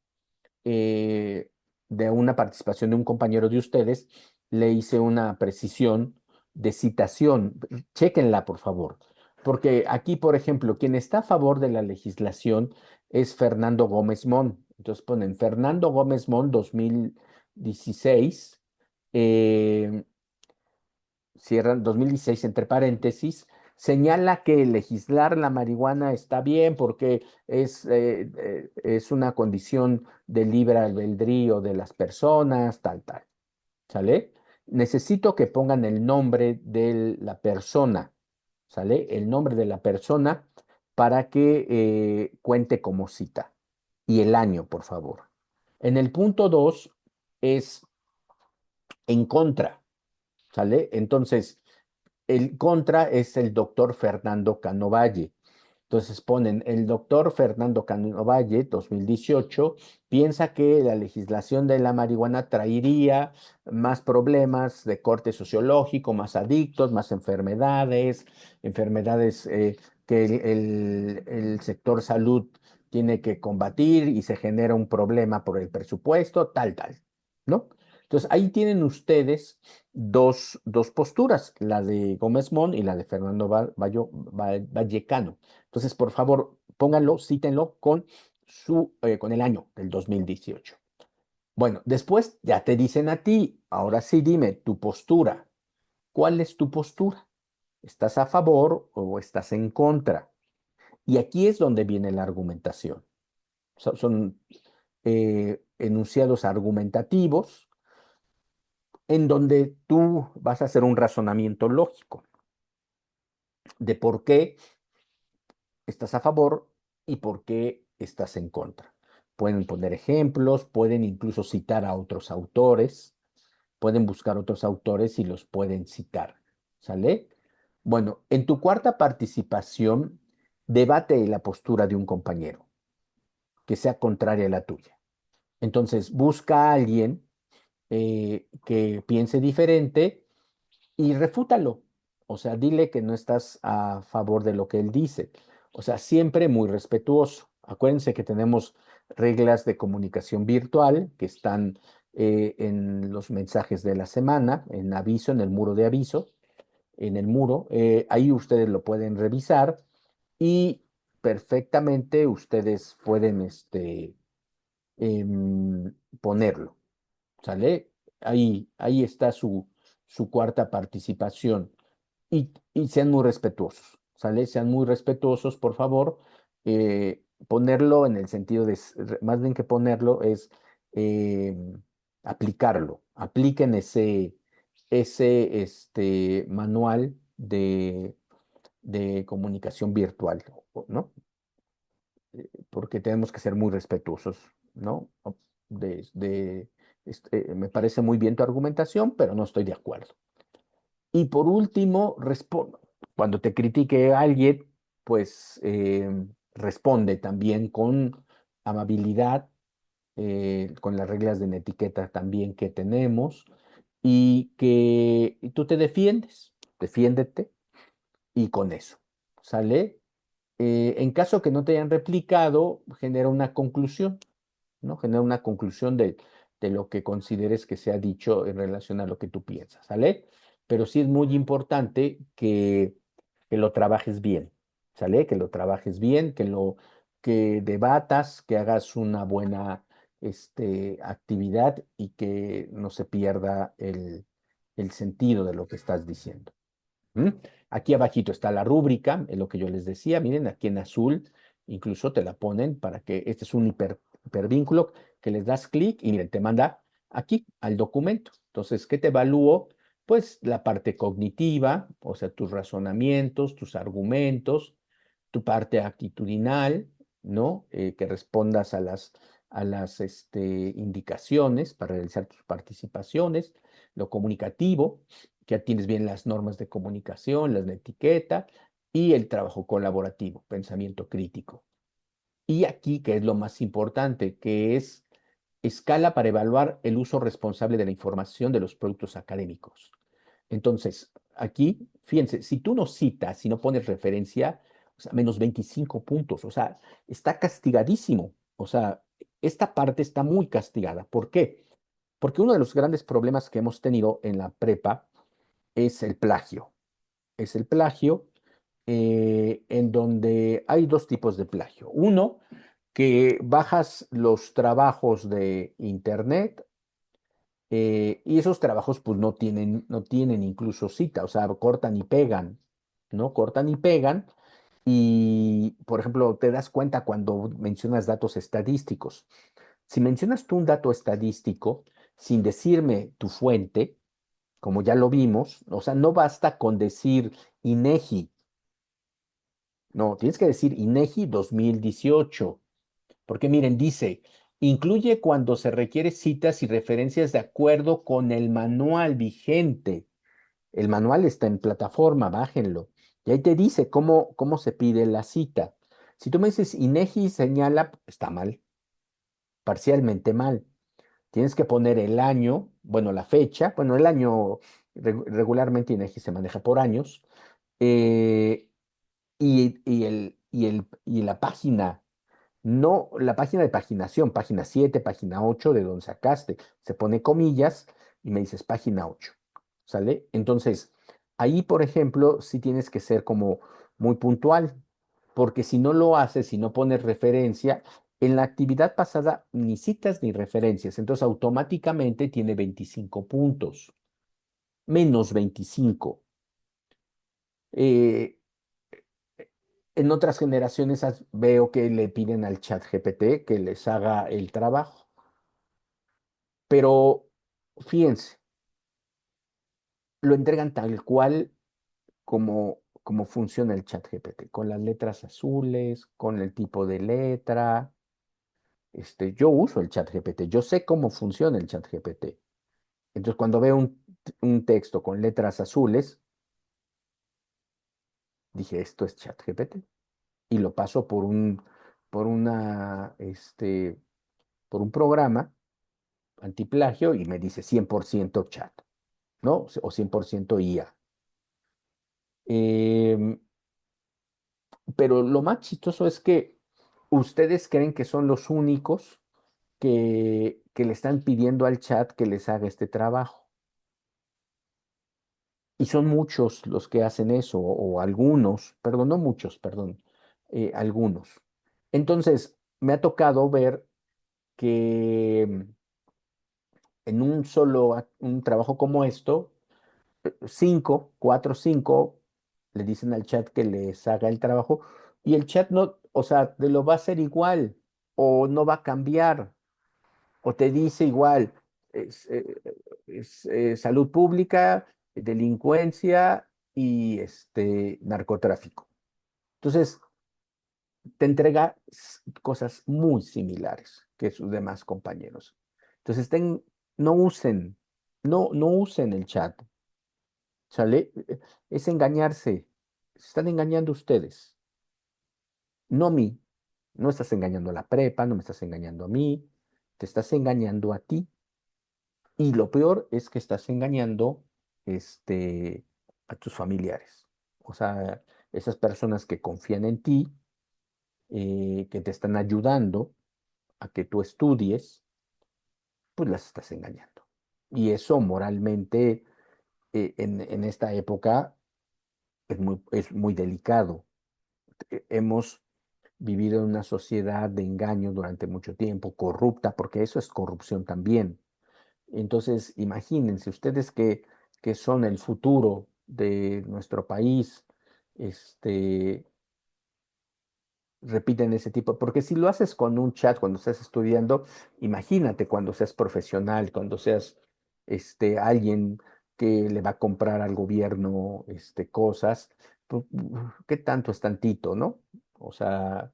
eh, de una participación de un compañero de ustedes. Le hice una precisión de citación. Chéquenla, por favor. Porque aquí, por ejemplo, quien está a favor de la legislación es Fernando Gómez Mon. Entonces ponen Fernando Gómez Mon 2016. eh, Cierran 2016 entre paréntesis, señala que legislar la marihuana está bien porque es una condición de libre albedrío de las personas, tal, tal. ¿Sale? Necesito que pongan el nombre de la persona, ¿sale? El nombre de la persona para que cuente como cita. Y el año, por favor. En el punto 2 es en contra, ¿sale? Entonces, el contra es el doctor Fernando Canovalle. Entonces ponen, el doctor Fernando Canovalle, 2018, piensa que la legislación de la marihuana traería más problemas de corte sociológico, más adictos, más enfermedades, enfermedades que el sector salud tiene que combatir y se genera un problema por el presupuesto, tal, tal, ¿no? Entonces ahí tienen ustedes dos posturas, la de Gómez Mon y la de Fernando Vallecano. Entonces, por favor, pónganlo, cítenlo con el año del 2018. Bueno, después ya te dicen a ti, ahora sí dime tu postura. ¿Cuál es tu postura? ¿Estás a favor o estás en contra? Y aquí es donde viene la argumentación. Son enunciados argumentativos en donde tú vas a hacer un razonamiento lógico de por qué estás a favor y por qué estás en contra. Pueden poner ejemplos, pueden incluso citar a otros autores, pueden buscar otros autores y los pueden citar. ¿Sale? Bueno, en tu cuarta participación, debate la postura de un compañero que sea contraria a la tuya. Entonces, busca a alguien que piense diferente y refútalo. O sea, dile que no estás a favor de lo que él dice. O sea, siempre muy respetuoso. Acuérdense que tenemos reglas de comunicación virtual que están en los mensajes de la semana, en aviso, en el muro de aviso, en el muro. Ahí ustedes lo pueden revisar y perfectamente ustedes pueden ponerlo. ¿Sale? ahí está su cuarta participación. Y sean muy respetuosos, ¿sale? Sean muy respetuosos, por favor. Ponerlo en el sentido de, más bien que ponerlo, es eh, aplicarlo. Apliquen ese manual de comunicación virtual, ¿no? Porque tenemos que ser muy respetuosos, ¿no? Me parece muy bien tu argumentación, pero no estoy de acuerdo. Y por último, cuando te critique alguien, pues responde también con amabilidad, con las reglas de etiqueta también que tenemos, y que tú te defiéndete, y con eso, ¿sale? En caso que no te hayan replicado, genera una conclusión, ¿no? Genera una conclusión de lo que consideres que se ha dicho en relación a lo que tú piensas, ¿sale? Pero sí es muy importante que lo trabajes bien, ¿sale? Que lo trabajes bien, que debatas, que hagas una buena actividad y que no se pierda el sentido de lo que estás diciendo. ¿Mm? Aquí abajito está la rúbrica, es lo que yo les decía, miren, aquí en azul, incluso te la ponen para que este es un hipervínculo que les das clic y miren, te manda aquí al documento. Entonces, ¿qué te evalúo? Pues la parte cognitiva, o sea, tus razonamientos, tus argumentos, tu parte actitudinal, ¿no? Que respondas a las indicaciones para realizar tus participaciones, lo comunicativo, que ya tienes bien las normas de comunicación, las de etiqueta, y el trabajo colaborativo, pensamiento crítico. Y aquí, que es lo más importante, que es escala para evaluar el uso responsable de la información de los productos académicos. Entonces, aquí, fíjense, si tú no citas, si no pones referencia, o sea, menos 25 puntos, o sea, está castigadísimo. O sea, esta parte está muy castigada. ¿Por qué? Porque uno de los grandes problemas que hemos tenido en la prepa es el plagio. Es el plagio en donde hay dos tipos de plagio. Uno, que bajas los trabajos de internet y esos trabajos pues no tienen incluso cita, o sea, cortan y pegan, ¿no? Cortan y pegan y, por ejemplo, te das cuenta cuando mencionas datos estadísticos. Si mencionas tú un dato estadístico sin decirme tu fuente, como ya lo vimos, o sea, no basta con decir INEGI, no, tienes que decir INEGI 2018. Porque miren, dice, incluye cuando se requiere citas y referencias de acuerdo con el manual vigente. El manual está en plataforma, bájenlo. Y ahí te dice cómo se pide la cita. Si tú me dices INEGI señala, está mal, parcialmente mal. Tienes que poner el año, bueno, la fecha, bueno, el año regularmente INEGI se maneja por años, eh, y la página. No, la página de paginación, página 7, página 8, de donde sacaste, se pone comillas y me dices página 8, ¿sale? Entonces, ahí, por ejemplo, sí tienes que ser como muy puntual, porque si no lo haces, si no pones referencia, en la actividad pasada ni citas ni referencias, entonces automáticamente tiene 25 puntos, menos 25. Eh, en otras generaciones veo que le piden al chat GPT que les haga el trabajo. Pero fíjense, lo entregan tal cual como funciona el chat GPT, con las letras azules, con el tipo de letra. Yo uso el chat GPT, yo sé cómo funciona el chat GPT. Entonces, cuando veo un texto con letras azules, dije, esto es chat GPT. Y lo paso por una, por un programa antiplagio y me dice 100% chat, ¿no? O 100% IA. Em, Pero lo más chistoso es que ustedes creen que son los únicos que le están pidiendo al chat que les haga este trabajo. Y son muchos los que hacen eso, o algunos, perdón, no muchos, perdón, algunos. Entonces, me ha tocado ver que en un solo, un trabajo como esto, cinco, cuatro, cinco, le dicen al chat que les haga el trabajo y el chat no, o sea, te lo va a hacer igual o no va a cambiar o te dice igual, es, salud pública, delincuencia y narcotráfico. Entonces, te entrega cosas muy similares que sus demás compañeros. Entonces, no usen, no usen el chat, ¿sale? Es engañarse, se están engañando ustedes, no a mí. No estás engañando a la prepa, no me estás engañando a mí, te estás engañando a ti. Y lo peor es que estás engañando a tus familiares. O sea, esas personas que confían en ti, que te están ayudando a que tú estudies, pues las estás engañando. Y eso moralmente, en esta época es muy delicado. Hemos vivido en una sociedad de engaño durante mucho tiempo, corrupta, porque eso es corrupción también. Entonces, imagínense ustedes que son el futuro de nuestro país, este, repiten ese tipo, porque si lo haces con un chat cuando estás estudiando, imagínate cuando seas profesional, cuando seas alguien que le va a comprar al gobierno cosas, pues, ¿qué tanto es tantito, no? O sea,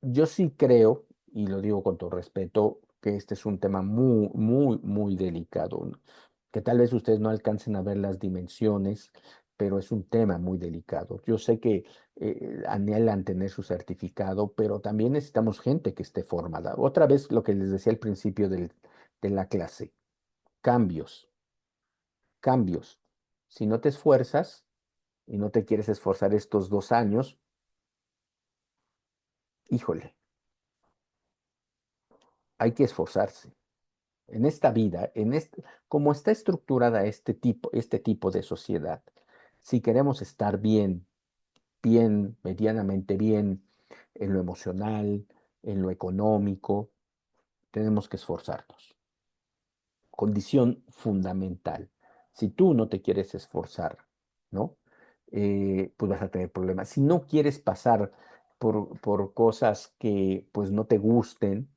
yo sí creo, y lo digo con todo respeto, que este es un tema muy, muy, muy delicado, ¿no? Que tal vez ustedes no alcancen a ver las dimensiones, pero es un tema muy delicado. Yo sé que anhelan tener su certificado, pero también necesitamos gente que esté formada. Otra vez lo que les decía al principio de la clase, cambios, cambios. Si no te esfuerzas y no te quieres esforzar estos 2 años, híjole, hay que esforzarse. En esta vida, como está estructurada este tipo de sociedad, si queremos estar bien, bien, medianamente bien en lo emocional, en lo económico, tenemos que esforzarnos. Condición fundamental. Si tú no te quieres esforzar, ¿no? Pues vas a tener problemas. Si no quieres pasar por cosas que pues no te gusten,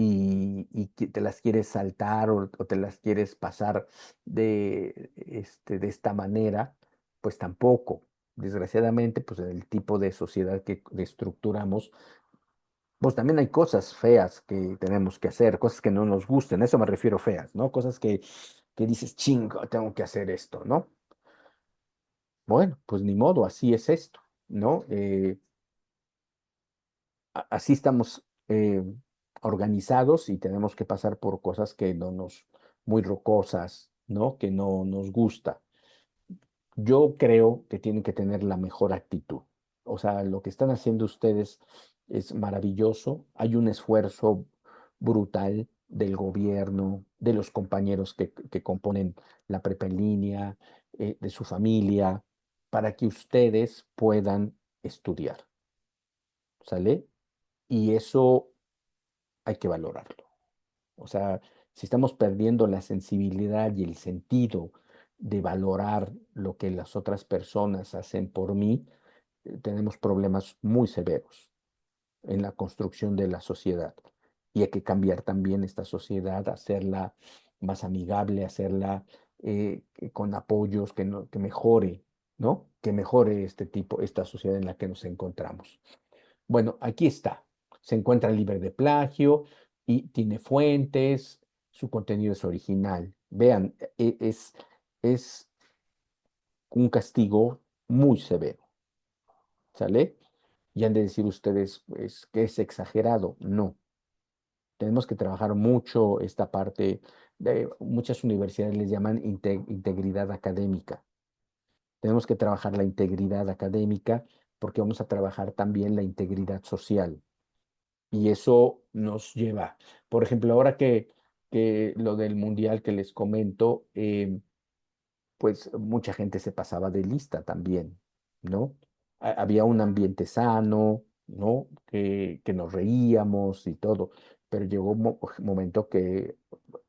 y que te las quieres saltar o te las quieres pasar de esta manera, pues tampoco. Desgraciadamente, pues en el tipo de sociedad que estructuramos, pues también hay cosas feas que tenemos que hacer, cosas que no nos gusten, a eso me refiero feas, ¿no? Cosas que dices, chingo, tengo que hacer esto, ¿no? Bueno, pues ni modo, así es esto, ¿no? Así estamos organizados y tenemos que pasar por cosas que no nos, muy rocosas, ¿no? Que no nos gusta. Yo creo que tienen que tener la mejor actitud. O sea, lo que están haciendo ustedes es maravilloso. Hay un esfuerzo brutal del gobierno, de los compañeros que componen la prepa en línea, de su familia, para que ustedes puedan estudiar, ¿sale? Y eso hay que valorarlo. O sea, si estamos perdiendo la sensibilidad y el sentido de valorar lo que las otras personas hacen por mí, tenemos problemas muy severos en la construcción de la sociedad. Y hay que cambiar también esta sociedad, hacerla más amigable, hacerla con apoyos que mejore, ¿no? Que mejore esta sociedad en la que nos encontramos. Bueno, aquí está. Se encuentra libre de plagio y tiene fuentes, su contenido es original. Vean, es un castigo muy severo, ¿sale? Y han de decir ustedes, pues, que es exagerado. No, tenemos que trabajar mucho esta parte. Muchas universidades les llaman integridad académica. Tenemos que trabajar la integridad académica porque vamos a trabajar también la integridad social. Y eso nos lleva, por ejemplo, ahora que lo del mundial que les comento, pues mucha gente se pasaba de lista también, ¿no? Había un ambiente sano, ¿no? Que nos reíamos y todo. pero llegó un momento que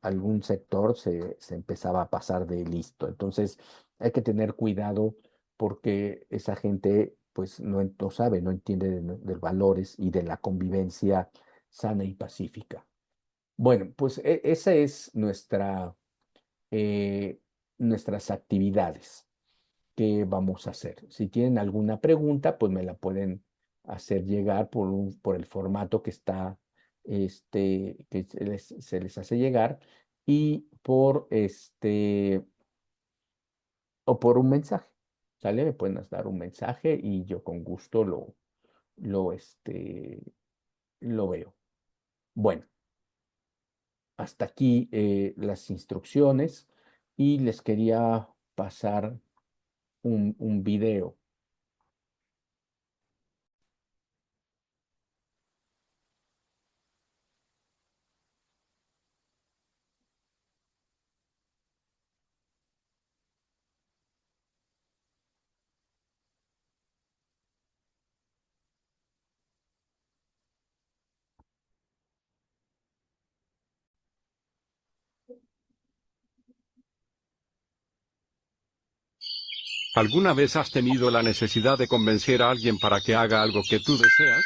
algún sector se empezaba a pasar de listo. Entonces hay que tener cuidado porque esa gente pues no sabe, no entiende de valores y de la convivencia sana y pacífica. Bueno, pues esa es eh, nuestras actividades que vamos a hacer. Si tienen alguna pregunta, pues me la pueden hacer llegar por el formato que está, que se les hace llegar y o por un mensaje. ¿Sale? Me pueden dar un mensaje y yo con gusto lo, este, lo veo. Bueno, hasta aquí las instrucciones y les quería pasar un video. ¿Alguna vez has tenido la necesidad de convencer a alguien para que haga algo que tú deseas?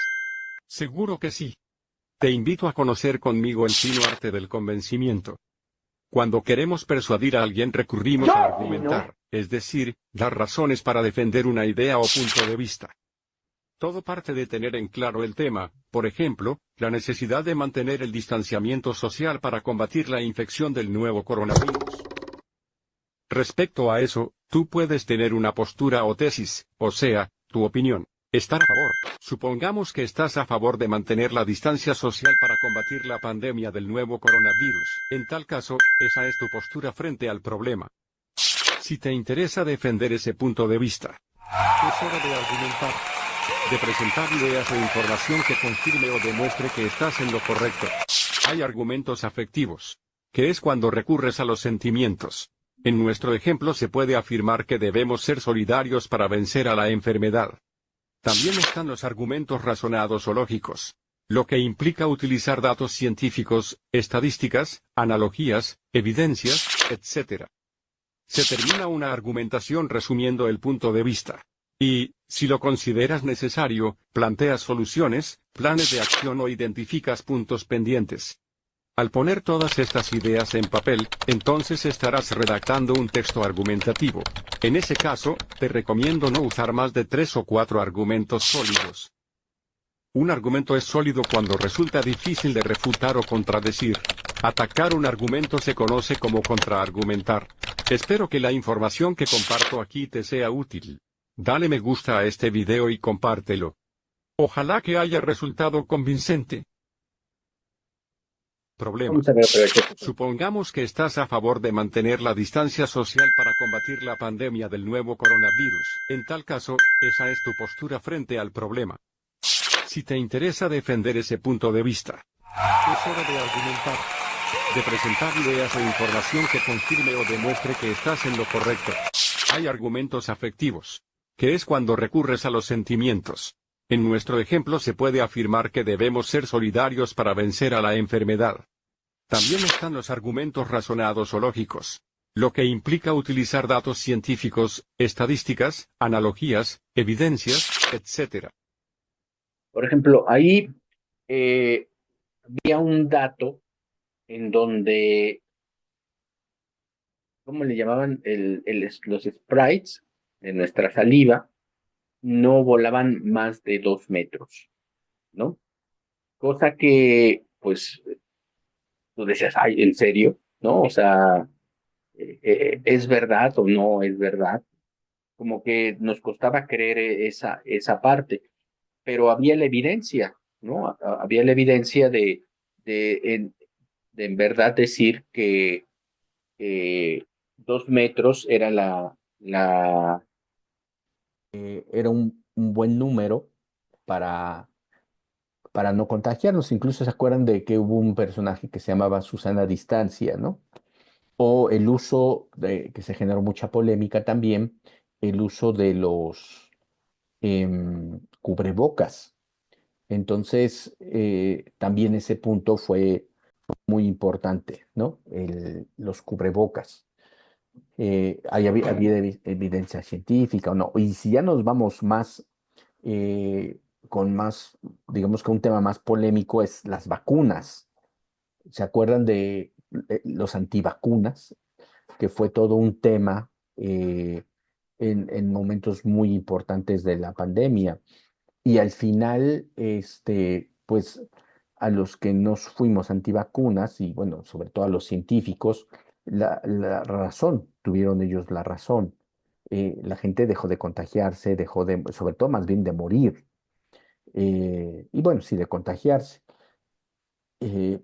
Seguro que sí. Te invito a conocer conmigo el fino arte del convencimiento. Cuando queremos persuadir a alguien recurrimos a Sí, ¿no? argumentar, es decir, dar razones para defender una idea o punto de vista. Todo parte de tener en claro el tema, por ejemplo, la necesidad de mantener el distanciamiento social para combatir la infección del nuevo coronavirus. Respecto a eso, tú puedes tener una postura o tesis, o sea, tu opinión. Estar a favor. Supongamos que estás a favor de mantener la distancia social para combatir la pandemia del nuevo coronavirus. En tal caso, esa es tu postura frente al problema. Si te interesa defender ese punto de vista, es hora de argumentar, de presentar ideas o información que confirme o demuestre que estás en lo correcto. Hay argumentos afectivos, que es cuando recurres a los sentimientos. En nuestro ejemplo se puede afirmar que debemos ser solidarios para vencer a la enfermedad. También están los argumentos razonados o lógicos, lo que implica utilizar datos científicos, estadísticas, analogías, evidencias, etc. Se termina una argumentación resumiendo el punto de vista. Y, si lo consideras necesario, planteas soluciones, planes de acción o identificas puntos pendientes. Al poner todas estas ideas en papel, entonces estarás redactando un texto argumentativo. En ese caso, te recomiendo no usar más de 3 o 4 argumentos sólidos. Un argumento es sólido cuando resulta difícil de refutar o contradecir. Atacar un argumento se conoce como contraargumentar. Espero que la información que comparto aquí te sea útil. Dale me gusta a este video y compártelo. Ojalá que haya resultado convincente. Problema. Vamos a ver otra vez este tema. Supongamos que estás a favor de mantener la distancia social para combatir la pandemia del nuevo coronavirus. En tal caso, esa es tu postura frente al problema. Si te interesa defender ese punto de vista, es hora de argumentar, de presentar ideas o información que confirme o demuestre que estás en lo correcto. Hay argumentos afectivos, que es cuando recurres a los sentimientos. En nuestro ejemplo se puede afirmar que debemos ser solidarios para vencer a la enfermedad. También están los argumentos razonados o lógicos, lo que implica utilizar datos científicos, estadísticas, analogías, evidencias, etc. Por ejemplo, ahí eh, había un dato en donde, ¿cómo le llamaban? Los sprites de nuestra saliva no volaban más de 2 metros, ¿no? Cosa que, pues, tú decías, ay, ¿en serio? ¿No? O sea, ¿es verdad o no es verdad? Como que nos costaba creer esa parte, pero había la evidencia, ¿no? Había la evidencia de, en, de en verdad decir que 2 metros era era un buen número para, para no contagiarnos. Incluso se acuerdan de que hubo un personaje que se llamaba Susana Distancia, ¿no? O el uso que se generó mucha polémica también, el uso de los cubrebocas. Entonces, también ese punto fue muy importante, ¿no? Los cubrebocas. Había evidencia científica o no. Y si ya nos vamos más, eh, con más, digamos que un tema más polémico es las vacunas. ¿Se acuerdan de los antivacunas? Que fue todo un tema en momentos muy importantes de la pandemia. Y al final, pues a los que nos fuimos antivacunas y bueno, sobre todo a los científicos, la razón, tuvieron ellos la razón. La gente dejó de contagiarse, dejó de, sobre todo más bien de morir. Y bueno, sí, de contagiarse. Eh,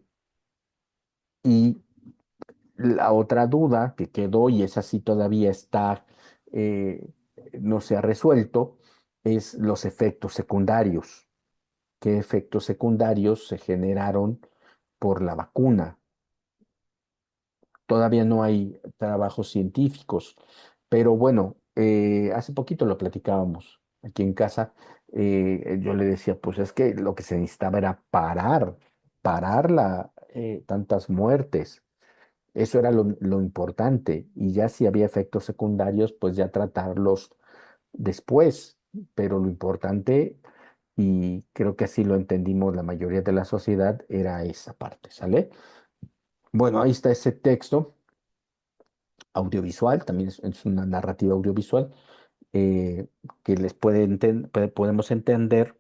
y la otra duda que quedó, y esa sí todavía está, eh, no se ha resuelto, es los efectos secundarios. ¿Qué efectos secundarios se generaron por la vacuna? Todavía no hay trabajos científicos, pero bueno, hace poquito lo platicábamos aquí en casa. Yo le decía, pues es que lo que se necesitaba era parar tantas muertes. Eso era lo importante. Y ya si había efectos secundarios, pues ya tratarlos después. Pero lo importante, y creo que así lo entendimos la mayoría de la sociedad, era esa parte, ¿sale? Bueno, ahí está ese texto audiovisual, también es una narrativa audiovisual, eh, que podemos entender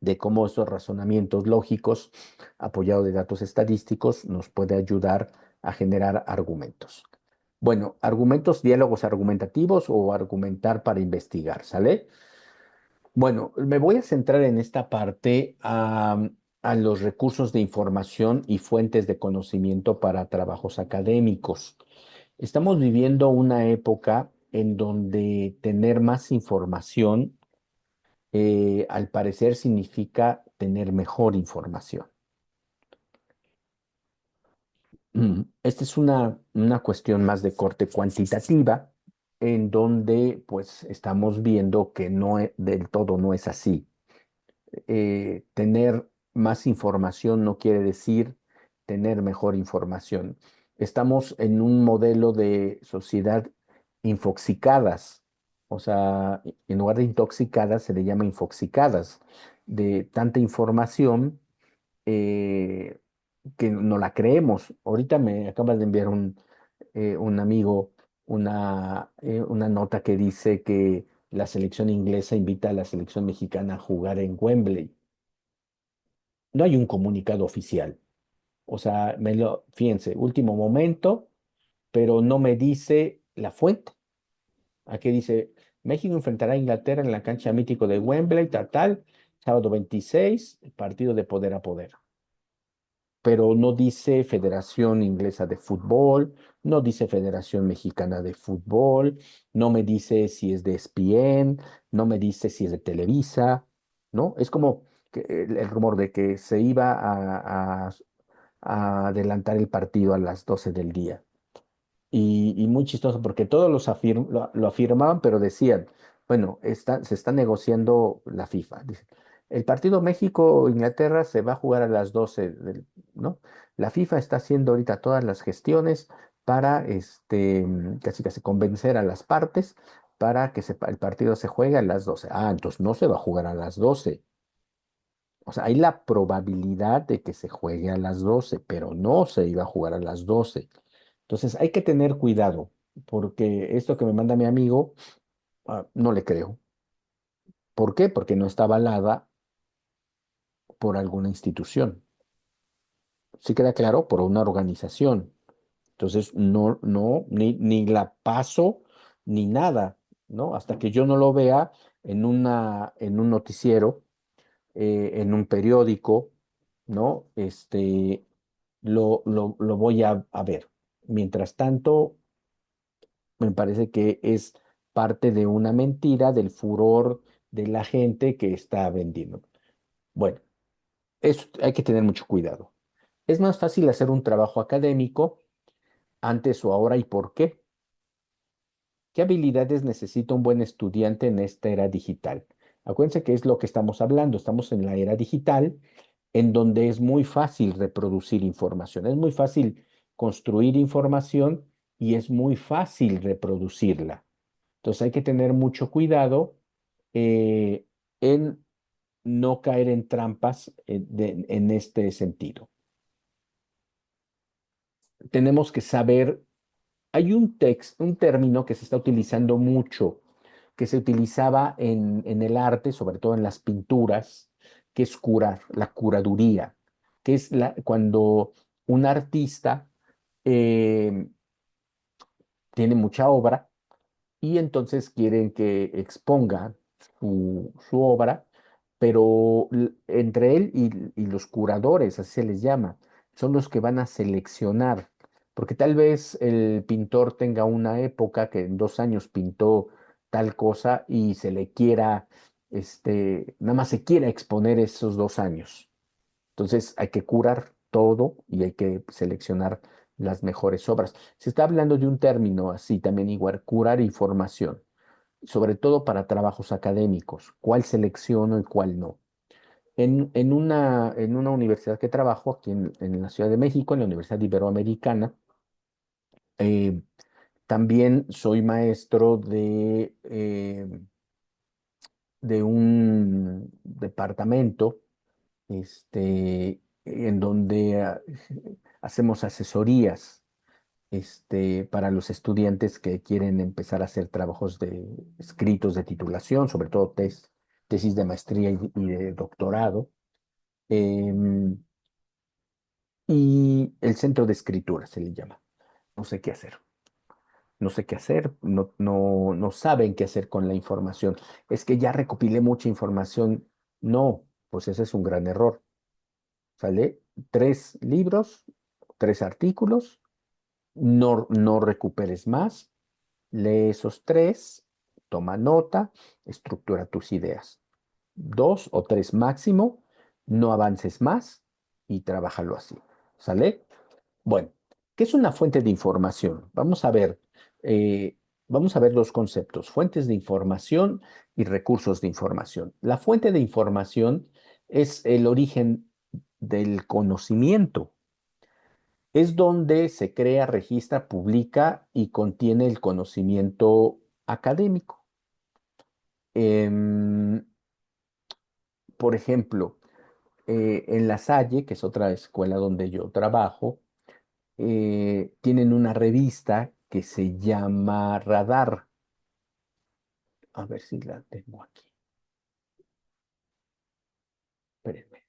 de cómo esos razonamientos lógicos, apoyados de datos estadísticos, nos puede ayudar a generar argumentos. Bueno, argumentos, diálogos argumentativos o argumentar para investigar, ¿sale? Bueno, me voy a centrar en esta parte a los recursos de información y fuentes de conocimiento para trabajos académicos. Estamos viviendo una época en donde tener más información, al parecer, significa tener mejor información. Esta es una cuestión más de corte cuantitativa, en donde pues estamos viendo que del todo no es así. Tener más información no quiere decir tener mejor información. Estamos en un modelo de sociedad infoxicadas, o sea, en lugar de intoxicadas se le llama infoxicadas, de tanta información, eh, que no la creemos. Ahorita me acabas de enviar un amigo una nota que dice que la selección inglesa invita a la selección mexicana a jugar en Wembley. No hay un comunicado oficial. O sea, fíjense, último momento, pero no me dice la fuente. Aquí dice, México enfrentará a Inglaterra en la cancha mítico de Wembley, tal, sábado 26, partido de poder a poder. Pero no dice Federación Inglesa de Fútbol, no dice Federación Mexicana de Fútbol, no me dice si es de ESPN, no me dice si es de Televisa, ¿no? Es como que el rumor de que se iba a adelantar el partido a las 12 del día. Y muy chistoso porque todos lo afirmaban, pero decían, bueno, se está negociando la FIFA. Dice, el partido México-Inglaterra se va a jugar a las 12, ¿no? La FIFA está haciendo ahorita todas las gestiones para, casi casi convencer a las partes para que el partido se juegue a las 12. Ah, entonces no se va a jugar a las 12. O sea, hay la probabilidad de que se juegue a las 12, pero no se iba a jugar a las 12. Entonces hay que tener cuidado, porque esto que me manda mi amigo, no le creo. ¿Por qué? Porque no está avalada por alguna institución. Sí queda claro, por una organización. Entonces, no, ni la paso ni nada, ¿no? Hasta que yo no lo vea en un noticiero, en un periódico, ¿no? Lo voy a ver. Mientras tanto, me parece que es parte de una mentira del furor de la gente que está vendiendo. Bueno, hay que tener mucho cuidado. Es más fácil hacer un trabajo académico antes o ahora, ¿y por qué? ¿Qué habilidades necesita un buen estudiante en esta era digital? Acuérdense que es lo que estamos hablando. Estamos en la era digital, en donde es muy fácil reproducir información, es muy fácil construir información y es muy fácil reproducirla. Entonces hay que tener mucho cuidado eh, en no caer en trampas en este sentido. Tenemos que saber, hay un término que se está utilizando mucho, que se utilizaba en el arte, sobre todo en las pinturas, que es curar, la curaduría, que es cuando un artista eh, tiene mucha obra y entonces quieren que exponga su obra, pero entre él y los curadores, así se les llama, son los que van a seleccionar, porque tal vez el pintor tenga una época que en 2 años pintó tal cosa y se le quiera, nada más se quiera exponer esos 2 años. Entonces hay que curar todo y hay que seleccionar las mejores obras. Se está hablando de un término así también igual, curar información, sobre todo para trabajos académicos, cuál selecciono y cuál no. En una universidad que trabajo aquí en la Ciudad de México, en la Universidad Iberoamericana, eh, también soy maestro de un departamento en donde hacemos asesorías para los estudiantes que quieren empezar a hacer trabajos de escritos de titulación, sobre todo tesis de maestría y de doctorado, em, y el centro de escritura se le llama. No sé qué hacer. No sé qué hacer, no saben qué hacer con la información. Es que ya recopilé mucha información. No, pues ese es un gran error. ¿Sale? 3 libros, 3 artículos, no recuperes más, lee esos 3, toma nota, estructura tus ideas. 2 o 3 máximo, no avances más y trabájalo así. ¿Sale? Bueno, ¿qué es una fuente de información? Eh, vamos a ver los conceptos, fuentes de información y recursos de información. La fuente de información es el origen del conocimiento. Es donde se crea, registra, publica y contiene el conocimiento académico. Em, por ejemplo, en La Salle, que es otra escuela donde yo trabajo, tienen una revista que se llama Radar. A ver si la tengo aquí. Espérenme.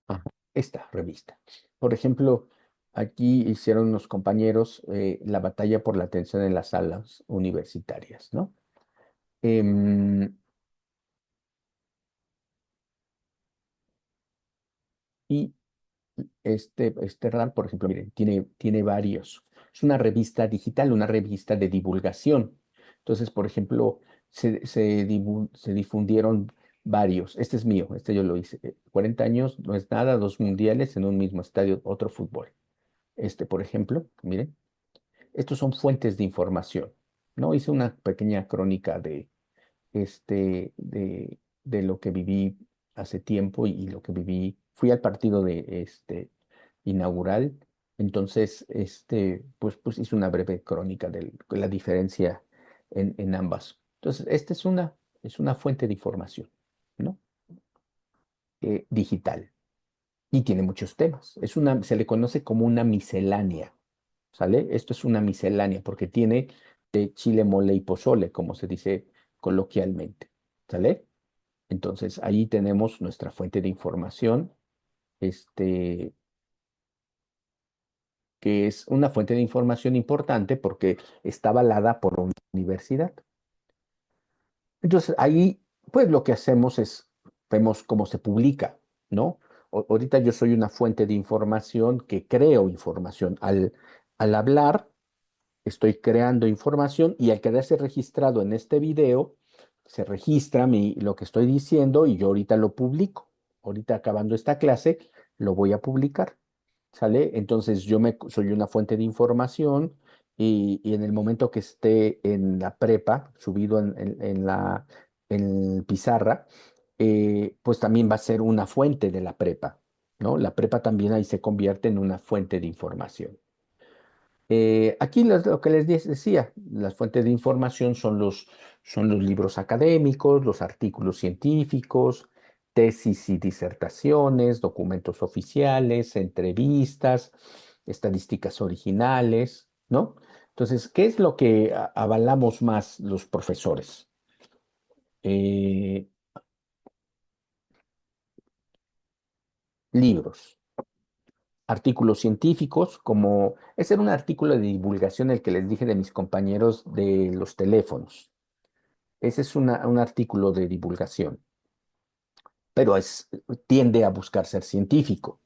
Ah, esta revista. Por ejemplo, aquí hicieron unos compañeros la batalla por la atención en las salas universitarias, ¿no? Em, y este RAR, por ejemplo, miren, tiene varios. Es una revista digital, una revista de divulgación. Entonces, por ejemplo, se difundieron varios. Este es mío, este yo lo hice. 40 años no es nada, 2 mundiales en un mismo estadio, otro fútbol. Por ejemplo, miren, estos son fuentes de información, ¿no? Hice una pequeña crónica de lo que viví hace tiempo y lo que viví. Fui al partido de inaugural, entonces pues hice una breve crónica de la diferencia en ambas. Entonces, esta es una fuente de información, ¿no? Digital y tiene muchos temas. Se le conoce como una miscelánea, ¿sale? Esto es una miscelánea porque tiene de chile, mole y pozole, como se dice coloquialmente, ¿sale? Entonces, ahí tenemos nuestra fuente de información, este, que es una fuente de información importante porque está avalada por una universidad. Entonces, ahí, pues lo que hacemos es, vemos cómo se publica, ¿no? Ahorita yo soy una fuente de información que creo información. Al hablar, estoy creando información y al quedarse registrado en este video, se registra lo que estoy diciendo y yo ahorita lo publico. ahorita acabando esta clase, lo voy a publicar, ¿sale? Entonces soy una fuente de información y en el momento que esté en la prepa, subido en pizarra, pues también va a ser una fuente de la prepa, ¿no? La prepa también ahí se convierte en una fuente de información. Aquí lo que decía, las fuentes de información son los libros académicos, los artículos científicos, tesis y disertaciones, documentos oficiales, entrevistas, estadísticas originales, ¿no? Entonces, ¿qué es lo que avalamos más los profesores? Eh, Libros, artículos científicos, como ese era un artículo de divulgación el que les dije de mis compañeros de los teléfonos. Ese es un artículo de divulgación, pero tiende a buscar ser científico.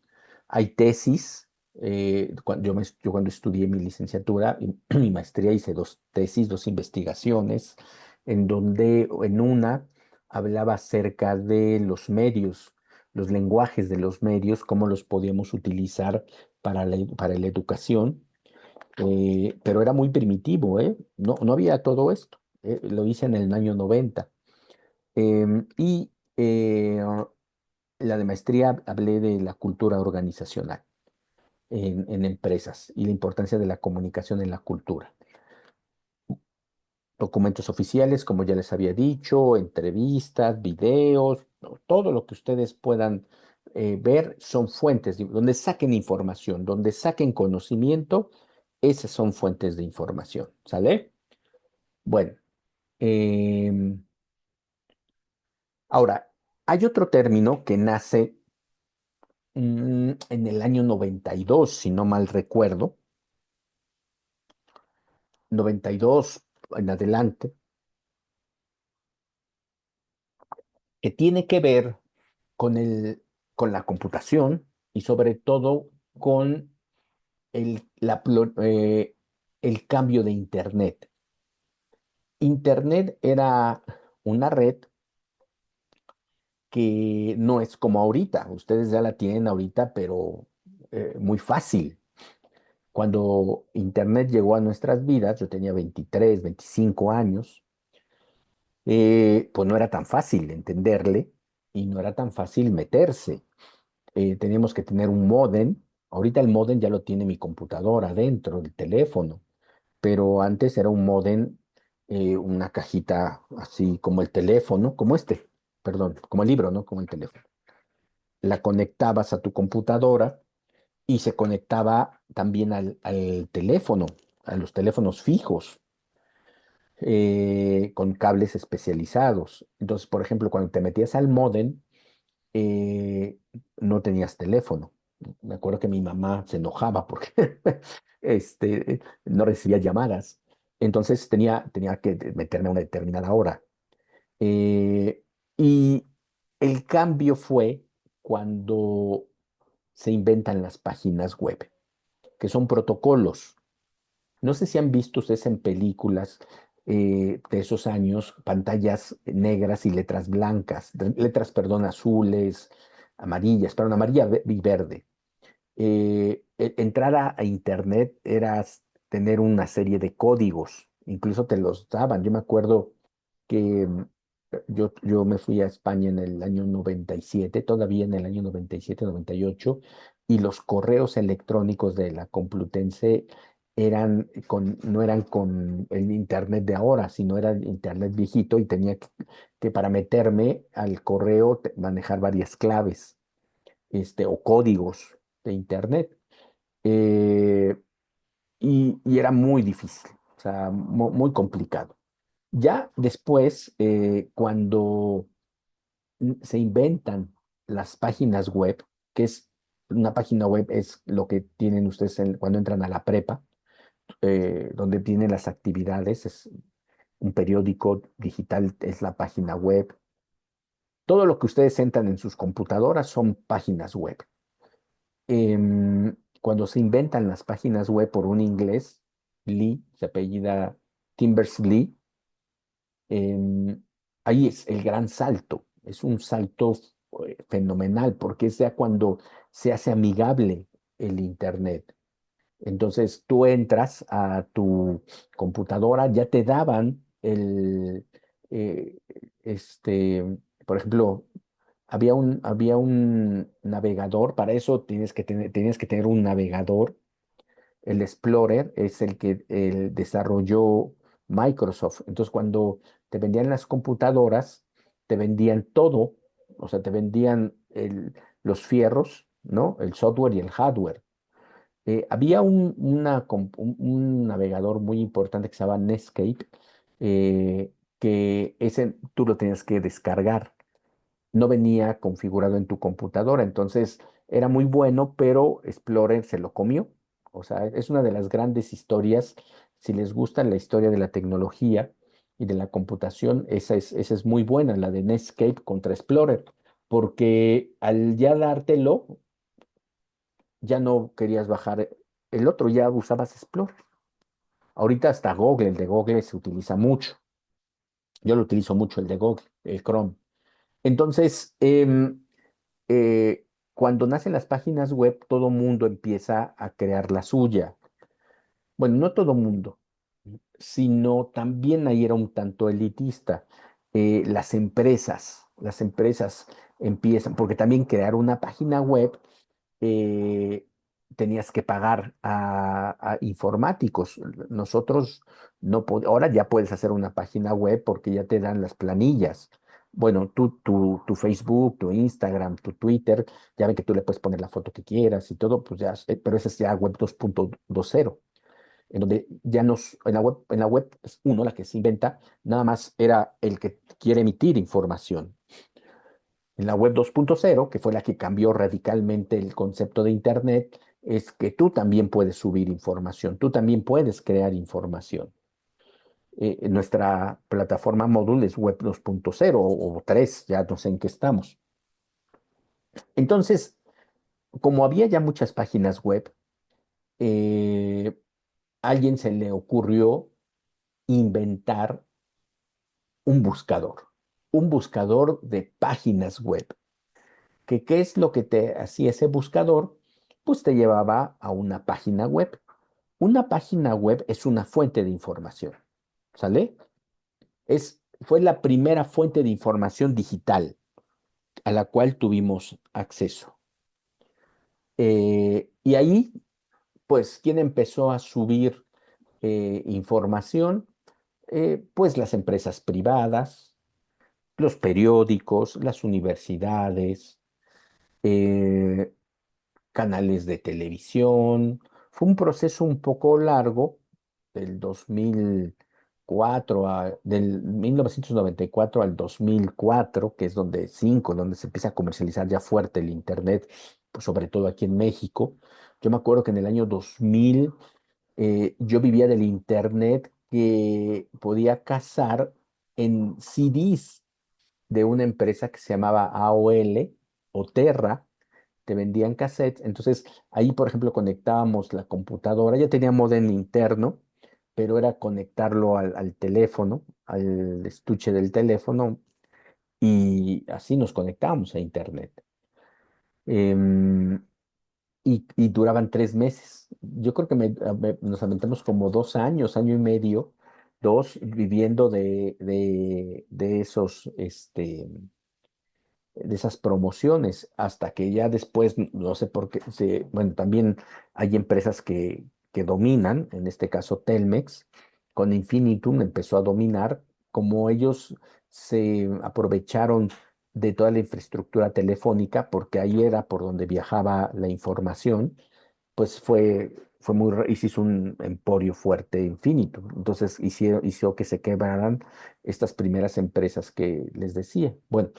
Hay tesis. Yo cuando estudié mi licenciatura y mi maestría hice dos tesis, dos investigaciones, en donde en una hablaba acerca de los medios, los lenguajes de los medios, cómo los podíamos utilizar para la educación, pero era muy primitivo, ¿eh? No había todo esto. Lo hice en el año 90. Y la de maestría hablé de la cultura organizacional en empresas y la importancia de la comunicación en la cultura. Documentos oficiales, como ya les había dicho, entrevistas, videos, ¿no? Todo lo que ustedes puedan ver son fuentes donde saquen información, donde saquen conocimiento, esas son fuentes de información, ¿sale? Bueno, em, ahora, hay otro término que nace en el año 92, si no mal recuerdo, 92 en adelante, que tiene que ver con con la computación y sobre todo con el cambio de Internet. Internet era una red que no es como ahorita. Ustedes ya la tienen ahorita, pero muy fácil. Cuando Internet llegó a nuestras vidas, yo tenía 23, 25 años, pues no era tan fácil entenderle y no era tan fácil meterse. Teníamos que tener un módem. Ahorita el módem ya lo tiene mi computadora dentro del teléfono, pero antes era un módem, una cajita así como el teléfono, como este, perdón, como el libro, ¿no? Como el teléfono. La conectabas a tu computadora y se conectaba también al teléfono, a los teléfonos fijos, con cables especializados. Entonces, por ejemplo, cuando te metías al módem, eh, no tenías teléfono. Me acuerdo que mi mamá se enojaba porque no recibía llamadas. Entonces tenía que meterme a una determinada hora. Eh, y el cambio fue cuando se inventan las páginas web, que son protocolos. No sé si han visto ustedes en películas de esos años pantallas negras y letras blancas, letras, perdón, azules, amarillas, perdón, amarilla y verde. Entrar a Internet era tener una serie de códigos, incluso te los daban. Yo me acuerdo que yo me fui a España en el año 97, todavía en el año 97, 98, y los correos electrónicos de la Complutense no eran con el Internet de ahora, sino era el Internet viejito y tenía que para meterme al correo manejar varias claves, o códigos de Internet. eh, y era muy difícil, o sea, muy complicado. Ya después, cuando se inventan las páginas web, que es una página web es lo que tienen ustedes cuando entran a la prepa, donde tienen las actividades, es un periódico digital, es la página web. Todo lo que ustedes entran en sus computadoras son páginas web. Cuando se inventan las páginas web por un inglés, Lee, se apellida Timbers-Lee, ahí es el gran salto. Es un salto, fenomenal, porque es ya cuando se hace amigable el Internet. Entonces tú entras a tu computadora, ya te daban eh, este, por ejemplo, había un navegador, para eso tenías que tener un navegador. El Explorer es el que desarrolló Microsoft. Entonces, cuando te vendían las computadoras, te vendían todo, o sea, te vendían los fierros, ¿no? El software y el hardware. Había un navegador muy importante que se llama Netscape, que ese tú lo tenías que descargar, no venía configurado en tu computadora, entonces era muy bueno, pero Explorer se lo comió. O sea, es una de las grandes historias. Si les gusta la historia de la tecnología y de la computación, esa es muy buena, la de Netscape contra Explorer, porque al ya dártelo, ya no querías bajar el otro, ya usabas Explorer. Ahorita hasta Google, el de Google se utiliza mucho. Yo lo utilizo mucho, el de Google, el Chrome. Entonces, cuando nacen las páginas web, todo mundo empieza a crear la suya. Bueno, no todo mundo, sino también ahí era un tanto elitista. Las empresas empiezan, porque también crear una página web eh, tenías que pagar a informáticos. Nosotros no ahora ya puedes hacer una página web porque ya te dan las planillas. Bueno, tu Facebook, tu Instagram, tu Twitter, ya ven que tú le puedes poner la foto que quieras y todo, pues ya, pero esa es ya web 2.20, en donde ya nos, en la web es uno, la que se inventa, nada más era el que quiere emitir información. En la web 2.0, que fue la que cambió radicalmente el concepto de Internet, es que tú también puedes subir información, tú también puedes crear información. Nuestra plataforma módul es web 2.0 o 3, ya no sé en qué estamos. Entonces, como había ya muchas páginas web, eh, a alguien se le ocurrió inventar un buscador de páginas web. ¿Qué es lo que te hacía ese buscador? Pues te llevaba a una página web. Una página web es una fuente de información, ¿sale? Fue la primera fuente de información digital a la cual tuvimos acceso. Y ahí, pues, ¿quién empezó a subir información? Pues las empresas privadas, los periódicos, las universidades, eh, canales de televisión. Fue un proceso un poco largo, del 2004 del 1994 al 2004, que es donde se empieza a comercializar ya fuerte el Internet, pues sobre todo aquí en México. Yo me acuerdo que en el año 2000 yo vivía del Internet que podía cazar en CDs de una empresa que se llamaba AOL o Terra. Te vendían cassettes. Entonces, ahí, por ejemplo, conectábamos la computadora. Ya tenía modem interno, pero era conectarlo al teléfono, al estuche del teléfono, y así nos conectábamos a Internet. Em, y duraban 3 meses. Yo creo que nos aventamos como 2 años, año y medio, dos, viviendo de esos, de esas promociones, hasta que ya después, no sé por qué, bueno, también hay empresas que dominan, en este caso Telmex, con Infinitum empezó a dominar, como ellos se aprovecharon de toda la infraestructura telefónica, porque ahí era por donde viajaba la información, pues y se hizo un emporio fuerte Infinitum. Entonces hizo que se quebraran estas primeras empresas que les decía. Bueno,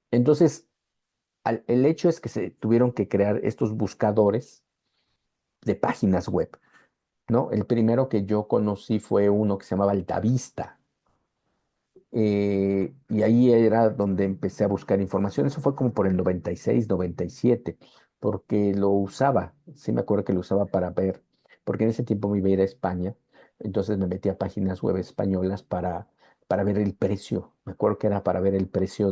entonces, el hecho es que se tuvieron que crear estos buscadores de páginas web, ¿no? El primero que yo conocí fue uno que se llamaba Altavista, y ahí era donde empecé a buscar información. Eso fue como por el 96, 97, porque lo usaba, sí me acuerdo que lo usaba para ver, porque en ese tiempo me iba a ir a España, entonces me metí a páginas web españolas para ver el precio. Me acuerdo que era para ver el precio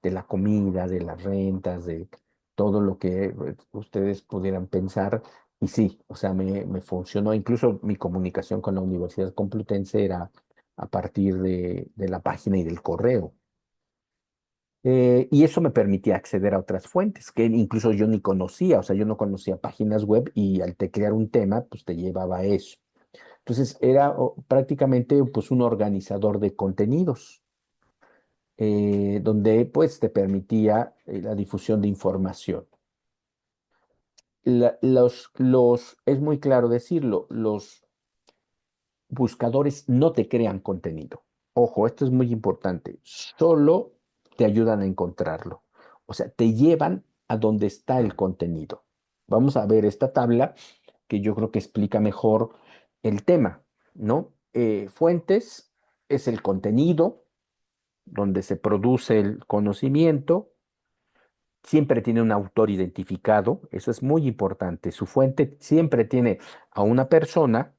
de la comida, de las rentas, de todo lo que ustedes pudieran pensar. Y sí, o sea, me funcionó. Incluso mi comunicación con la Universidad Complutense era a partir de la página y del correo. Y eso me permitía acceder a otras fuentes que incluso yo ni conocía, o sea, yo no conocía páginas web y al teclear un tema, pues te llevaba a eso. Entonces era prácticamente pues un organizador de contenidos, donde pues te permitía la difusión de información. Es muy claro decirlo, los buscadores no te crean contenido. Ojo, esto es muy importante. Solo te ayudan a encontrarlo. O sea, te llevan a donde está el contenido. Vamos a ver esta tabla que yo creo que explica mejor el tema, ¿no? Fuentes es el contenido donde se produce el conocimiento. Siempre tiene un autor identificado. Eso es muy importante. Su fuente siempre tiene a una persona,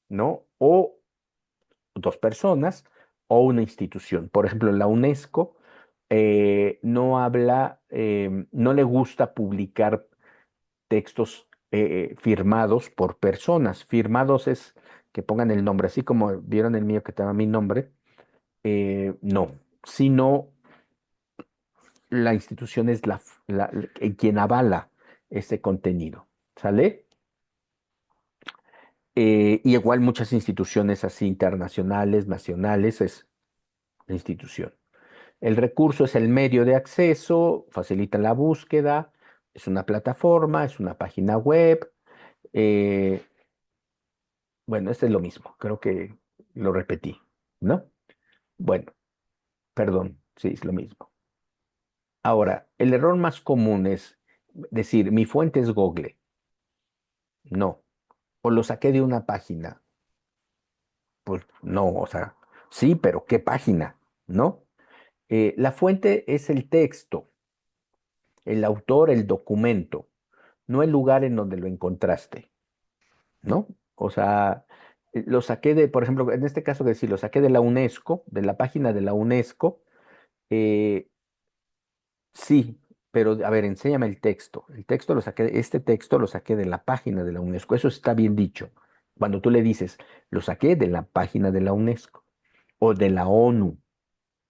¿no? O dos personas o una institución. Por ejemplo, la UNESCO no le gusta publicar textos firmados por personas. Firmados es que pongan el nombre, así como vieron el mío que tenga mi nombre, no, sino la institución es quien avala ese contenido. ¿Sale? Y igual muchas instituciones así internacionales, nacionales, es la institución. El recurso es el medio de acceso, facilita la búsqueda, es una plataforma, es una página web. eh, bueno, este es lo mismo, creo que lo repetí, ¿no? Bueno, perdón, sí, es lo mismo. Ahora, el error más común es decir, mi fuente es Google. No, o lo saqué de una página. Pues no, o sea, sí, pero ¿qué página? ¿No? La fuente es el texto, el autor, el documento, no el lugar en donde lo encontraste, ¿no? O sea, lo saqué por ejemplo, en este caso que sí, lo saqué de la UNESCO, de la página de la UNESCO, eh, sí, pero a ver, enséñame el texto. Este texto lo saqué de la página de la UNESCO, eso está bien dicho. Cuando tú le dices, lo saqué de la página de la UNESCO o de la ONU,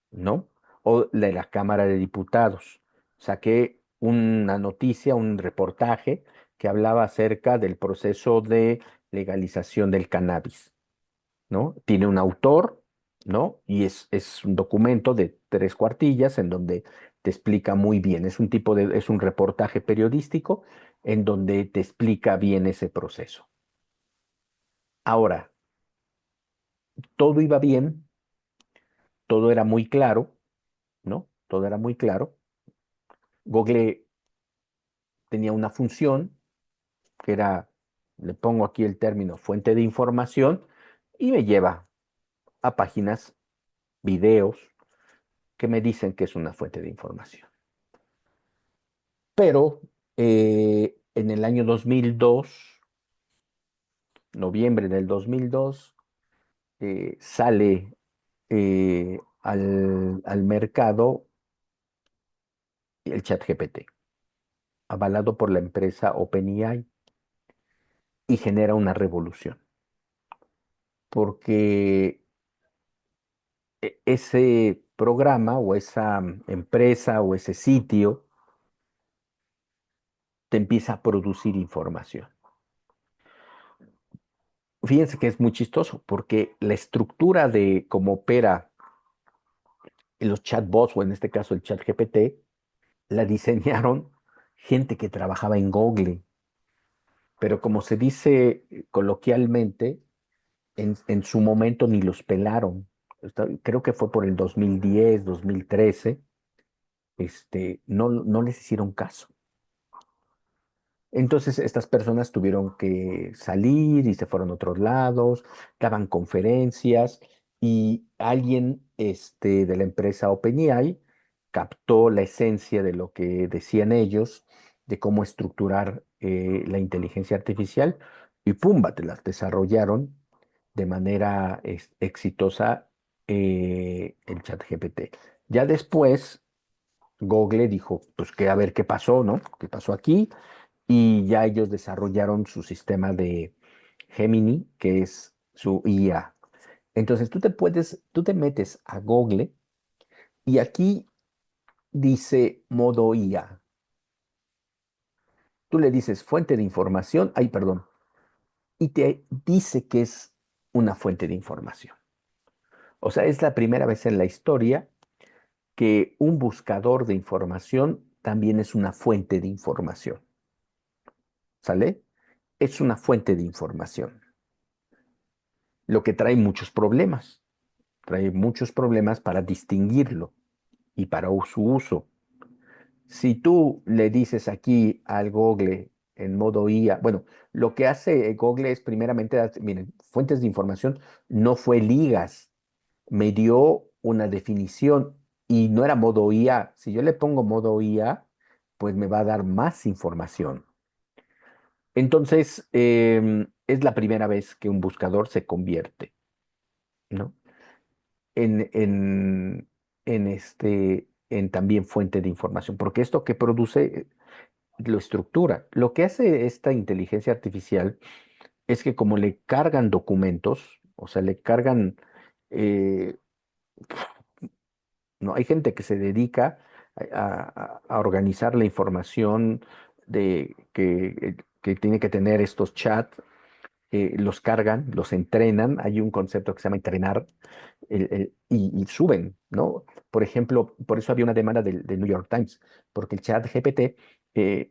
¿no? O de la Cámara de Diputados. Saqué una noticia, un reportaje que hablaba acerca del proceso de legalización del cannabis, ¿no? Tiene un autor, ¿no? Y es un documento de 3 cuartillas en donde te explica muy bien. Es un reportaje periodístico en donde te explica bien ese proceso. Ahora, todo iba bien, todo era muy claro, ¿no? Todo era muy claro. Google tenía una función que era, le pongo aquí el término fuente de información y me lleva a páginas, videos que me dicen que es una fuente de información. Pero en el año 2002, noviembre del 2002, sale al mercado el ChatGPT, avalado por la empresa OpenAI, y genera una revolución, porque ese programa o esa empresa o ese sitio te empieza a producir información. Fíjense que es muy chistoso porque la estructura de cómo opera los chatbots o en este caso el chat GPT la diseñaron gente que trabajaba en Google, pero como se dice coloquialmente, en su momento ni los pelaron. Creo que fue por el 2010, 2013, no les hicieron caso. Entonces estas personas tuvieron que salir y se fueron a otros lados, daban conferencias y alguien de la empresa OpenAI captó la esencia de lo que decían ellos, de cómo estructurar la inteligencia artificial y ¡pumba! Te las desarrollaron de manera exitosa el chat GPT. Ya después Google dijo, pues que a ver qué pasó, ¿no? ¿Qué pasó aquí? Y ya ellos desarrollaron su sistema de Gemini, que es su IA. Entonces tú te metes a Google y aquí dice modo IA. Tú le dices fuente de información, ay, perdón, y te dice que es una fuente de información. O sea, es la primera vez en la historia que un buscador de información también es una fuente de información. ¿Sale? Es una fuente de información, lo que trae muchos problemas. Trae muchos problemas para distinguirlo y para su uso. Si tú le dices aquí al Google en modo IA, bueno, lo que hace Google es primeramente, miren, fuentes de información no fue ligas, me dio una definición y no era modo IA. Si yo le pongo modo IA, pues me va a dar más información. Entonces, es la primera vez que un buscador se convierte, ¿no? En, en, en también fuente de información, porque esto que produce lo estructura. Lo que hace esta inteligencia artificial es que como le cargan documentos, o sea, le cargan, eh, no, hay gente que se dedica a organizar la información que tiene que tener estos chats, los cargan, los entrenan. Hay un concepto que se llama entrenar y suben, ¿no? Por ejemplo, por eso había una demanda del New York Times, porque el chat GPT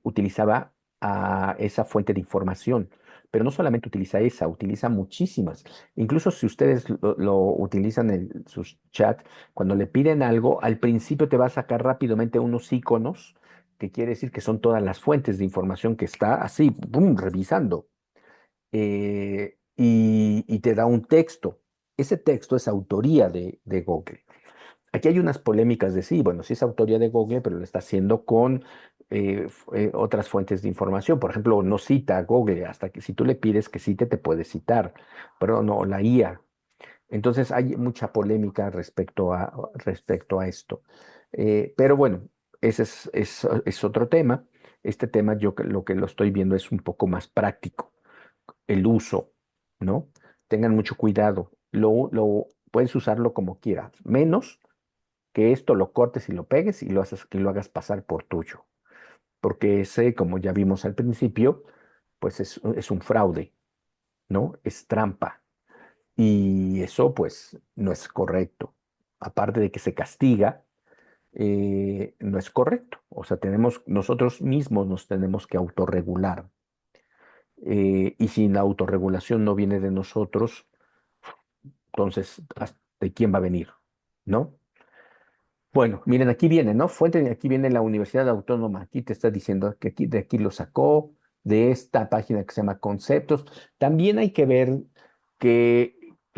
utilizaba a esa fuente de información, pero no solamente utiliza esa, utiliza muchísimas. Incluso si ustedes lo utilizan en sus chats, cuando le piden algo, al principio te va a sacar rápidamente unos iconos, que quiere decir que son todas las fuentes de información que está así, ¡pum!, revisando y te da un texto. Ese texto es autoría de Google. Aquí hay unas polémicas de sí, bueno, sí es autoría de Google, pero lo está haciendo con otras fuentes de información. Por ejemplo, no cita a Google, hasta que si tú le pides que cite, te puede citar, pero no la IA. Entonces hay mucha polémica respecto a esto. Pero bueno, ese es otro tema. Este tema lo que lo estoy viendo es un poco más práctico el uso, ¿no? Tengan mucho cuidado. Puedes usarlo como quieras, menos que esto lo cortes y lo pegues y lo hagas pasar por tuyo. Porque ese, como ya vimos al principio, pues es un fraude, ¿no? Es trampa. Y eso, pues, no es correcto. Aparte de que se castiga, no es correcto. O sea, nosotros mismos nos tenemos que autorregular. Y si la autorregulación no viene de nosotros, entonces, ¿de quién va a venir? ¿No? Bueno, miren, aquí viene, ¿no? Aquí viene la Universidad Autónoma. Aquí te está diciendo que aquí, de aquí lo sacó, de esta página que se llama Conceptos. También hay que ver qué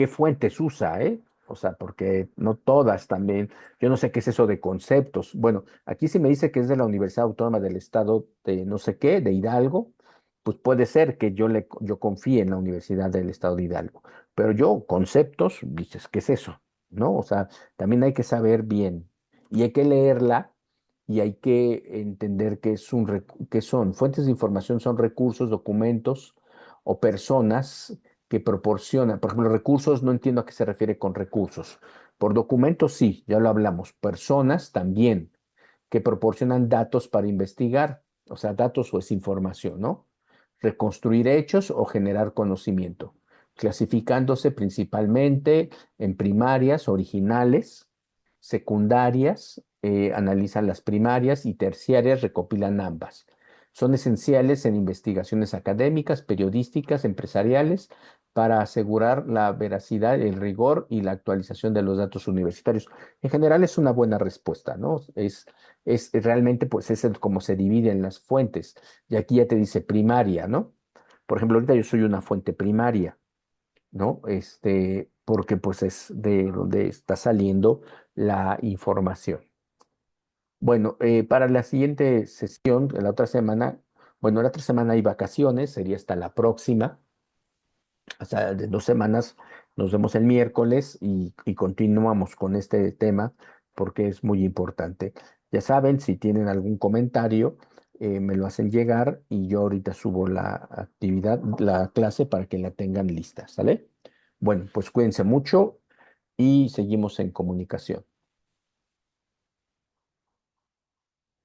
fuentes usa, ¿eh? O sea, porque no todas también. Yo no sé qué es eso de conceptos. Bueno, aquí sí me dice que es de la Universidad Autónoma del Estado de no sé qué, de Hidalgo. Pues puede ser que yo confíe en la Universidad del Estado de Hidalgo. Pero yo, conceptos, dices, ¿qué es eso? ¿No? O sea, también hay que saber bien y hay que leerla y hay que entender que son fuentes de información, son recursos, documentos o personas que proporcionan. Por ejemplo, recursos, no entiendo a qué se refiere con recursos. Por documentos, sí, ya lo hablamos. Personas también, que proporcionan datos para investigar, o sea, datos o es información, ¿no? Reconstruir hechos o generar conocimiento, clasificándose principalmente en primarias, originales, secundarias, analizan las primarias y terciarias, recopilan ambas. Son esenciales en investigaciones académicas, periodísticas, empresariales, para asegurar la veracidad, el rigor y la actualización de los datos universitarios. En general es una buena respuesta, ¿no? Es realmente, pues, como se dividen las fuentes. Y aquí ya te dice primaria, ¿no? Por ejemplo, ahorita yo soy una fuente primaria, ¿no? Porque pues es de donde está saliendo la información. Bueno, para la siguiente sesión, la otra semana, bueno, la otra semana hay vacaciones, sería hasta la próxima, hasta de 2 semanas, nos vemos el miércoles y continuamos con este tema porque es muy importante. Ya saben, si tienen algún comentario, me lo hacen llegar y yo ahorita subo la actividad, la clase para que la tengan lista, ¿sale? Bueno, pues cuídense mucho y seguimos en comunicación.